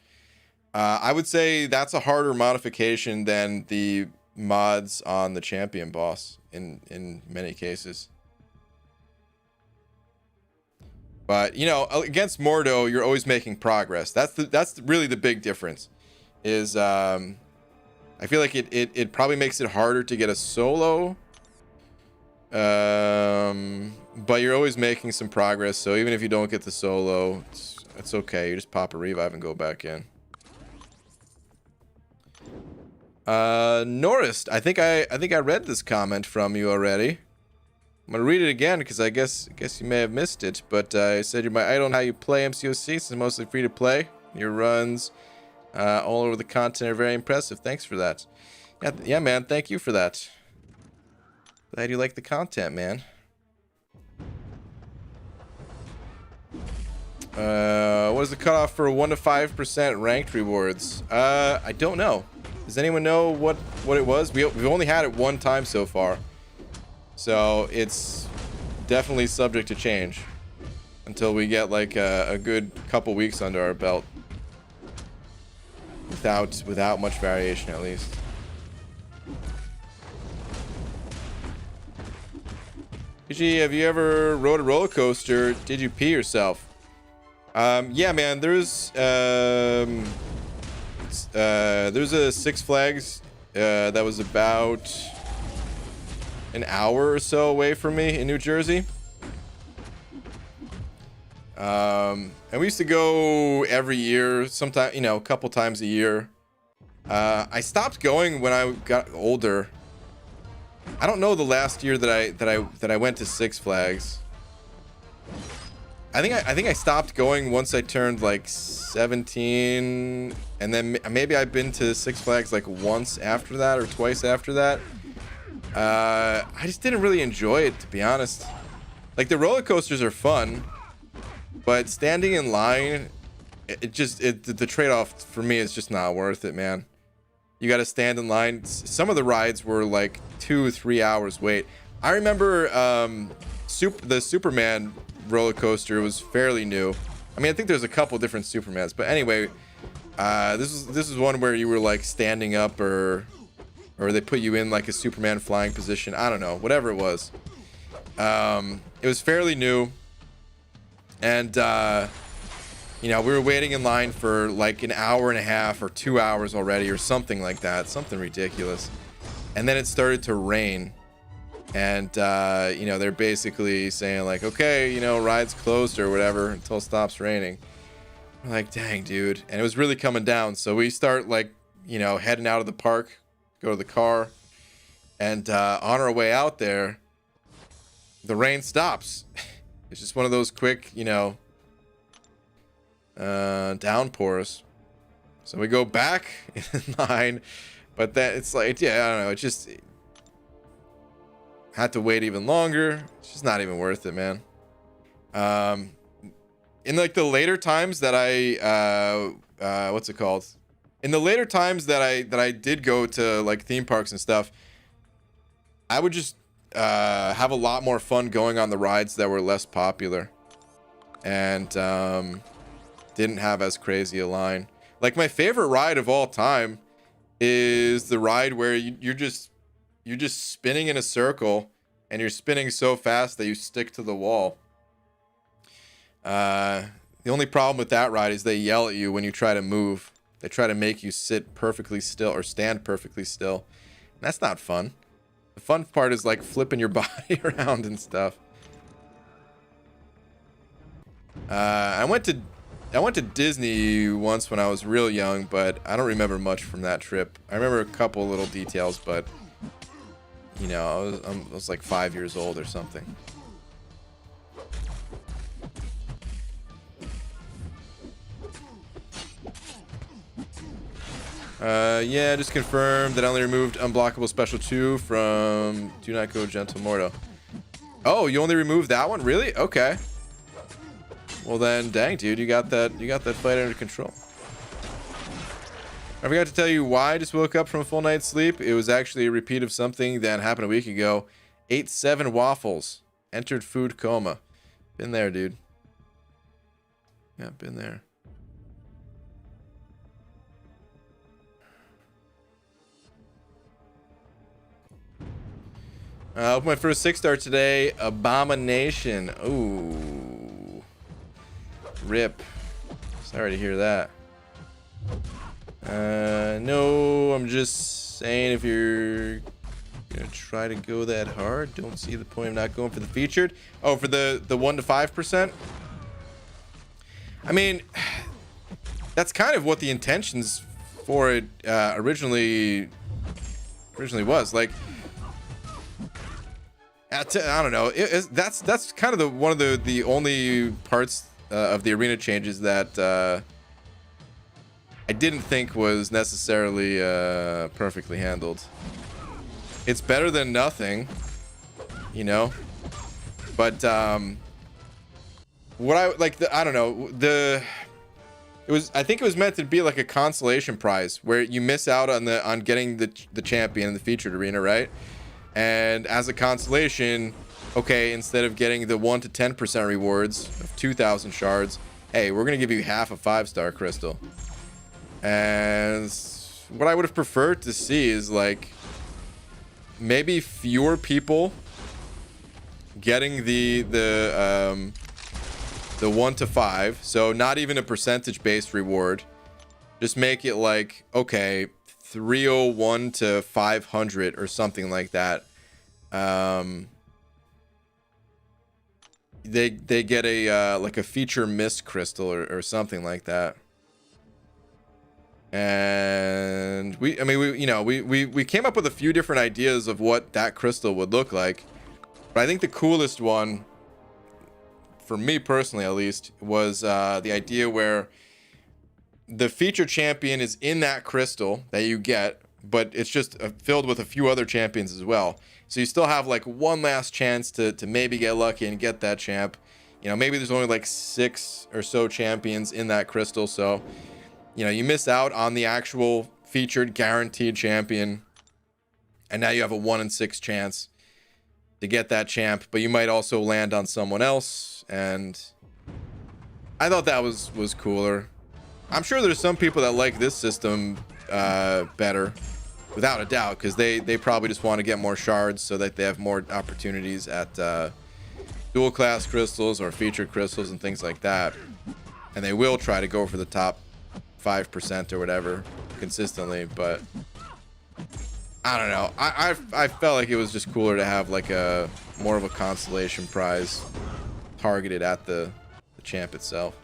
I would say that's a harder modification than the mods on the Champion boss in many cases. But, you know, against Mordo, you're always making progress. That's really the big difference. Is I feel like it probably makes it harder to get a solo. But you're always making some progress. So even if you don't get the solo, it's okay. You just pop a revive and go back in. Norris, I think I read this comment from you already. I'm gonna read it again because I guess you may have missed it, but I said you're my idol on how you play MCOC, since it's mostly free to play. Your runs all over the content are very impressive. Thanks for that. Yeah, man. Thank you for that. Glad you like the content, man. What is the cutoff for 1 to 5% ranked rewards? I don't know. Does anyone know what it was? We've only had it 1 time so far. So it's definitely subject to change until we get like a good couple weeks under our belt, without much variation at least. PG, have you ever rode a roller coaster? Did you pee yourself? Yeah, man. There's a Six Flags that was about an hour or so away from me in New Jersey. And we used to go every year, sometime, you know, a couple times a year. I stopped going when I got older. I don't know the last year that I went to Six Flags. I think I stopped going once I turned like 17, and then maybe I've been to Six Flags like once after that or twice after that. I just didn't really enjoy it, to be honest. Like, the roller coasters are fun, but standing in line, the trade-off for me is just not worth it, man. You got to stand in line. Some of the rides were like 2-3 hours wait. I remember the Superman roller coaster was fairly new. I mean, I think there's a couple different Supermans, but anyway, this is one where you were like standing up, or they put you in like a Superman flying position. I don't know, whatever it was. It was fairly new, and you know, we were waiting in line for like an hour and a half or 2 hours already, or something like that, something ridiculous. And then it started to rain. And, you know, they're basically saying like, okay, you know, ride's closed or whatever until it stops raining. We're like, dang, dude. And it was really coming down. So we start like, you know, heading out of the park, go to the car. And on our way out there, the rain stops. It's just one of those quick, you know, downpours. So we go back in line. But that, it's like, yeah, I don't know. It just... had to wait even longer. It's just not even worth it, man. In like the later times that I what's it called? In the later times that I did go to like theme parks and stuff, I would just have a lot more fun going on the rides that were less popular and didn't have as crazy a line. Like, my favorite ride of all time is the ride where you're just spinning in a circle, and you're spinning so fast that you stick to the wall. The only problem with that ride is they yell at you when you try to move. They try to make you sit perfectly still or stand perfectly still. And that's not fun. The fun part is like flipping your body around and stuff. I went to Disney once when I was real young, but I don't remember much from that trip. I remember a couple little details, but you know, I was like 5 years old or something. Yeah, just confirmed that I only removed Unblockable Special 2 from Do Not Go Gentle Morto. Oh, you only removed that one? Really? Okay. Well then, dang, dude, you got that fight under control. I forgot to tell you why I just woke up from a full night's sleep. It was actually a repeat of something that happened a week ago. ate 7 waffles. Entered food coma. Been there, dude. Yeah, been there. Opened my first 6-star today. Abomination. Ooh. Rip. Sorry to hear that. No, I'm just saying, if you're gonna try to go that hard, don't see the point of not going for the featured. Oh, for the 1 to 5%. I mean, that's kind of what the intentions for it originally was. Like, I don't know. That's kind of one of the only parts of the arena changes that I didn't think was necessarily perfectly handled. It's better than nothing, you know. But what I like, I don't know. I think it was meant to be like a consolation prize where you miss out on getting the champion in the featured arena, right? And as a consolation, okay, instead of getting the 1 to 10% rewards of 2,000 shards, hey, we're gonna give you half a 5-star crystal. And what I would have preferred to see is like maybe fewer people getting the 1 to 5, so not even a percentage based reward. Just make it like, okay, 301 to 500 or something like that. They get a like a feature mist crystal or something like that. And we came up with a few different ideas of what that crystal would look like. But I think the coolest one, for me personally at least, was the idea where the feature champion is in that crystal that you get, but it's just filled with a few other champions as well. So you still have like one last chance to maybe get lucky and get that champ. You know, maybe there's only like 6 or so champions in that crystal. So, you know, you miss out on the actual featured guaranteed champion. And now you have a 1 in 6 chance to get that champ, but you might also land on someone else. And I thought that was cooler. I'm sure there's some people that like this system better, without a doubt, because they probably just want to get more shards so that they have more opportunities at dual class crystals or featured crystals and things like that. And they will try to go for the top 5% or whatever consistently, but I don't know. I felt like it was just cooler to have like a more of a consolation prize targeted at the champ itself.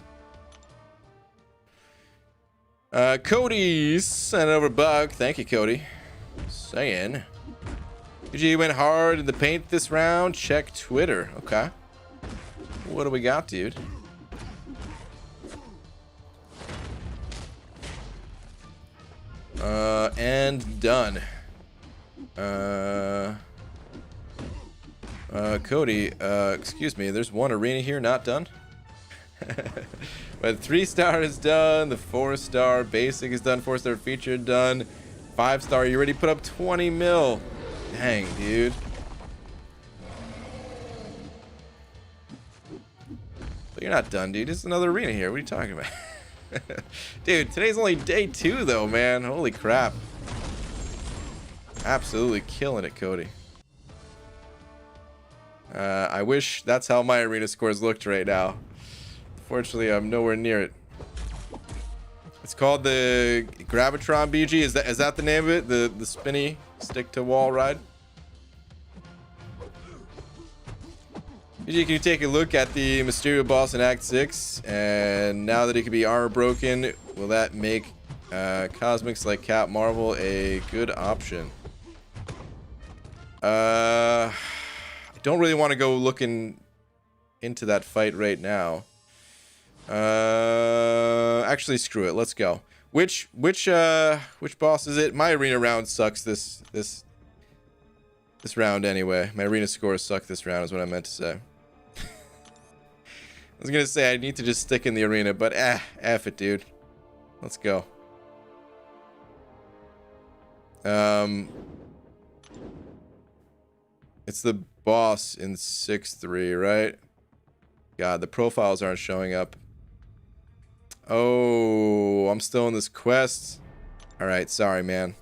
Cody sent over a bug. Thank you, Cody. Saying UG went hard in the paint this round. Check Twitter. Okay. What do we got, dude? And done. Cody, excuse me, there's one arena here not done. But 3-star is done, the 4-star basic is done, 4-star feature done, 5-star you already put up 20 mil. Dang, dude. But you're not done, dude. It's another arena here. What are you talking about? Dude, today's only day 2 though, man. Holy crap. Absolutely killing it, Cody. I wish that's how my arena scores looked right now. Fortunately, I'm nowhere near it. It's called the Gravitron BG. Is that the name of it? The spinny stick to wall ride? BG, can you take a look at the Mysterio boss in Act 6? And now that he can be armor broken, will that make Cosmics like Cap Marvel a good option? I don't really want to go looking into that fight right now. Actually, screw it. Let's go. Which boss is it? My arena round sucks this round anyway. My arena scores suck this round is what I meant to say. I was gonna say I need to just stick in the arena, but F it, dude. Let's go. It's the boss in 6-3, right? God, the profiles aren't showing up. Oh, I'm still in this quest. All right, sorry, man.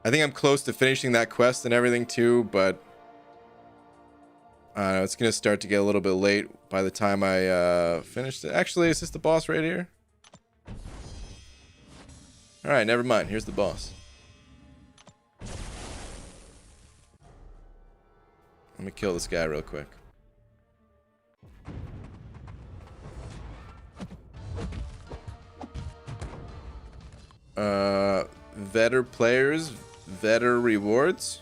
I think I'm close to finishing that quest and everything too, but I don't know, it's gonna start to get a little bit late by the time I finish it. Actually, is this the boss right here? All right, never mind. Here's the boss. Let me kill this guy real quick. Vetter players, Vetter rewards.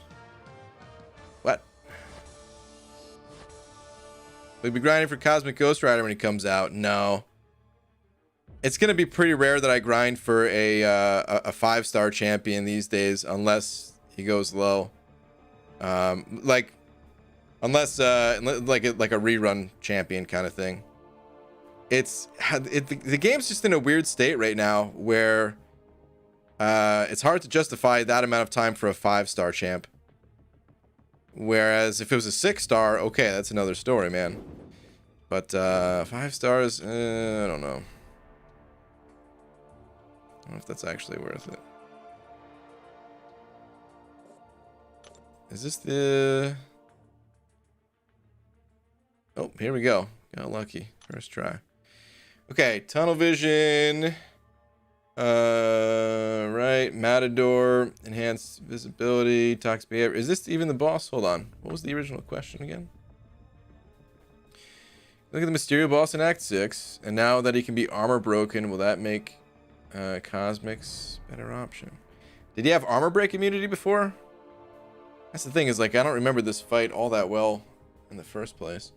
What? We'll be grinding for Cosmic Ghost Rider when he comes out. No. It's gonna be pretty rare that I grind for a 5-star champion these days, unless he goes low. Like a rerun champion kind of thing. The game's just in a weird state right now where it's hard to justify that amount of time for a 5-star champ. Whereas if it was a 6-star, okay, that's another story, man. But 5 stars, I don't know. I don't know if that's actually worth it. Is this the... Oh, here we go. Got lucky. First try. Okay, tunnel vision. Right. Matador. Enhanced visibility. Toxic behavior. Is this even the boss? Hold on. What was the original question again? Look at the Mysterio boss in Act 6. And now that he can be armor broken, will that make Cosmic's better option. Did he have armor break immunity before? That's the thing, is like I don't remember this fight all that well in the first place.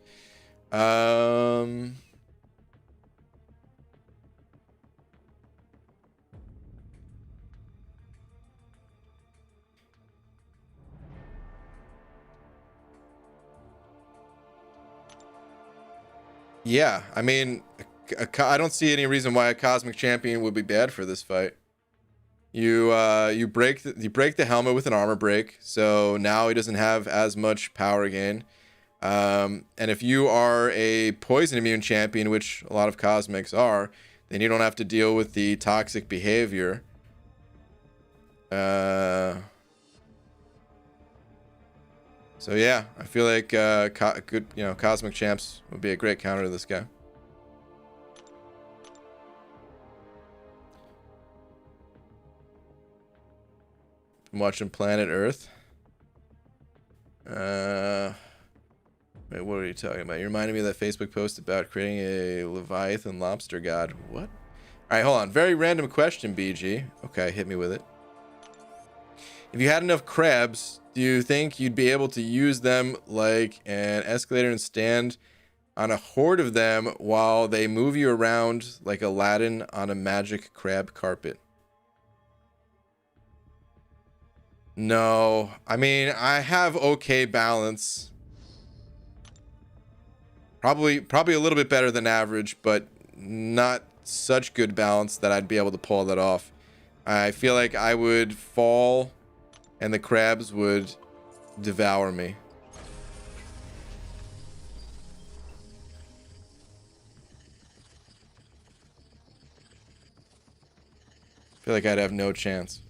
Yeah, I mean, I don't see any reason why a Cosmic Champion would be bad for this fight. You break the helmet with an armor break, so now he doesn't have as much power gain. And if you are a poison immune champion, which a lot of Cosmics are, then you don't have to deal with the toxic behavior. So yeah, I feel like good, Cosmic Champs would be a great counter to this guy. I'm watching Planet Earth. Wait, what are you talking about? You reminded me of that Facebook post about creating a Leviathan lobster god. What? All right, hold on. Very random question, BG. Okay, hit me with it. If you had enough crabs, do you think you'd be able to use them like an escalator and stand on a horde of them while they move you around like Aladdin on a magic crab carpet? No. I mean, I have okay balance. Probably a little bit better than average, but not such good balance that I'd be able to pull that off. I feel like I would fall and the crabs would devour me. I feel like I'd have no chance.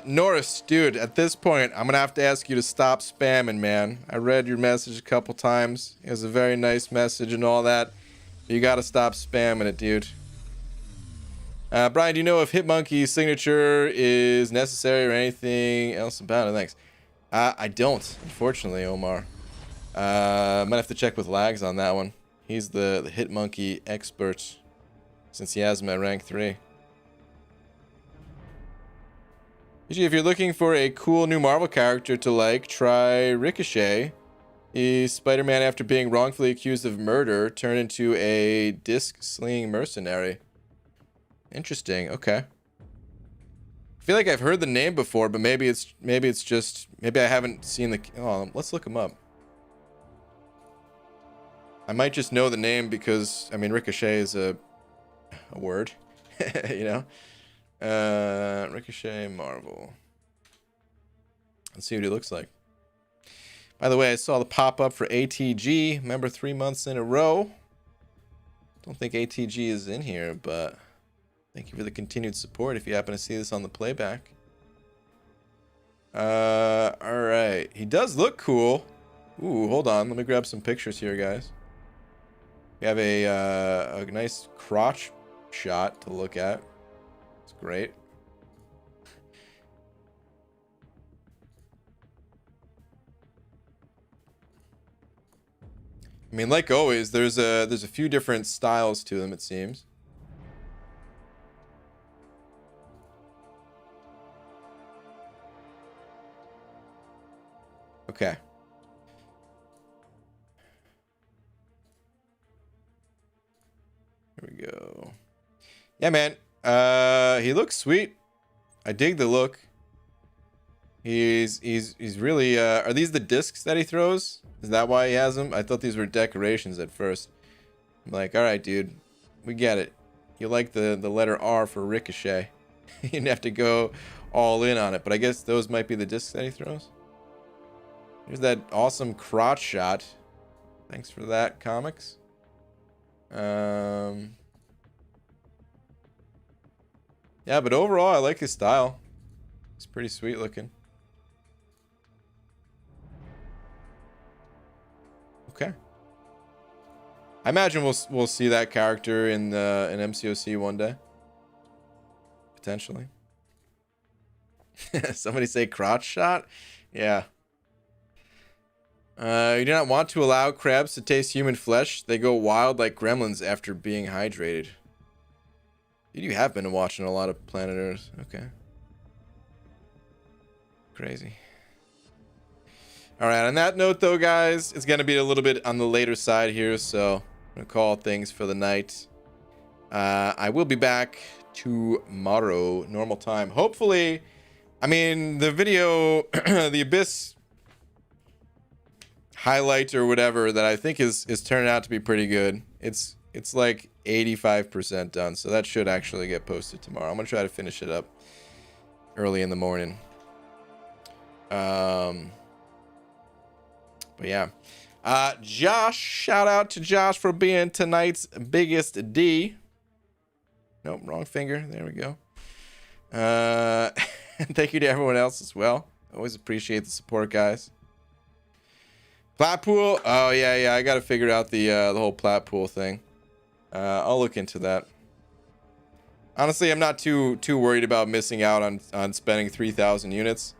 Norris, dude, at this point, I'm gonna have to ask you to stop spamming, man. I read your message a couple times. It was a very nice message and all that. You gotta stop spamming it, dude. Brian, do you know if Hitmonkey's signature is necessary or anything else about it? Thanks. I don't, unfortunately, Omar. Might have to check with Lags on that one. He's the Hitmonkey expert, since he has him at rank 3. If you're looking for a cool new Marvel character to like, try Ricochet. He's Spider-Man after being wrongfully accused of murder, turned into a disc-slinging mercenary. Interesting. Okay. I feel like I've heard the name before, but maybe I haven't seen the. Oh, let's look him up. I might just know the name because I mean Ricochet is a word, you know. Ricochet Marvel. Let's see what he looks like. By the way, I saw the pop-up for ATG. Remember 3 months in a row. Don't think ATG is in here, but thank you for the continued support if you happen to see this on the playback. Alright. He does look cool. Ooh, hold on. Let me grab some pictures here, guys. We have a nice crotch shot to look at. It's great. I mean, like always, there's a few different styles to them, it seems. Okay. Here we go. Yeah, man. He looks sweet. I dig the look. He's really are these the discs that he throws? Is that why he has them? I thought these were decorations at first. I'm like, all right, dude, we get it. You like the letter R for Ricochet. You didn't have to go all in on it, but I guess those might be the discs that he throws. Here's that awesome crotch shot. Thanks for that, comics. Yeah, but overall, I like his style. It's pretty sweet looking. Okay. I imagine we'll see that character in MCOC one day. Potentially. Somebody say crotch shot? Yeah. You do not want to allow crabs to taste human flesh. They go wild like gremlins after being hydrated. You have been watching a lot of Planet Earth. Okay. Crazy. All right, on that note, though, guys, it's going to be a little bit on the later side here, so I'm going to call things for the night. I will be back tomorrow, normal time. Hopefully, I mean, the video, the Abyss highlight or whatever that I think is turning out to be pretty good. It's like 85% done, so that should actually get posted tomorrow. I'm gonna try to finish it up early in the morning. But yeah, Josh, shout out to Josh for being tonight's biggest D. Nope, wrong finger. There we go. And thank you to everyone else as well. Always appreciate the support, guys. Plat pool. Oh yeah. I gotta figure out the whole plat pool thing. I'll look into that. Honestly, I'm not too worried about missing out on spending 3,000 units.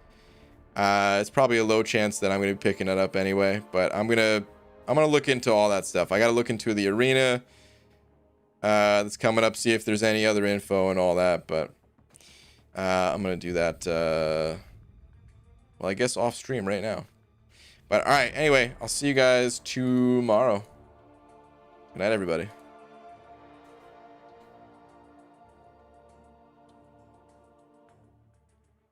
It's probably a low chance that I'm gonna be picking it up anyway. But I'm gonna look into all that stuff. I gotta look into the arena that's coming up, see if there's any other info and all that. But I'm gonna do that. Well, I guess off stream right now. But all right. Anyway, I'll see you guys tomorrow. Good night, everybody.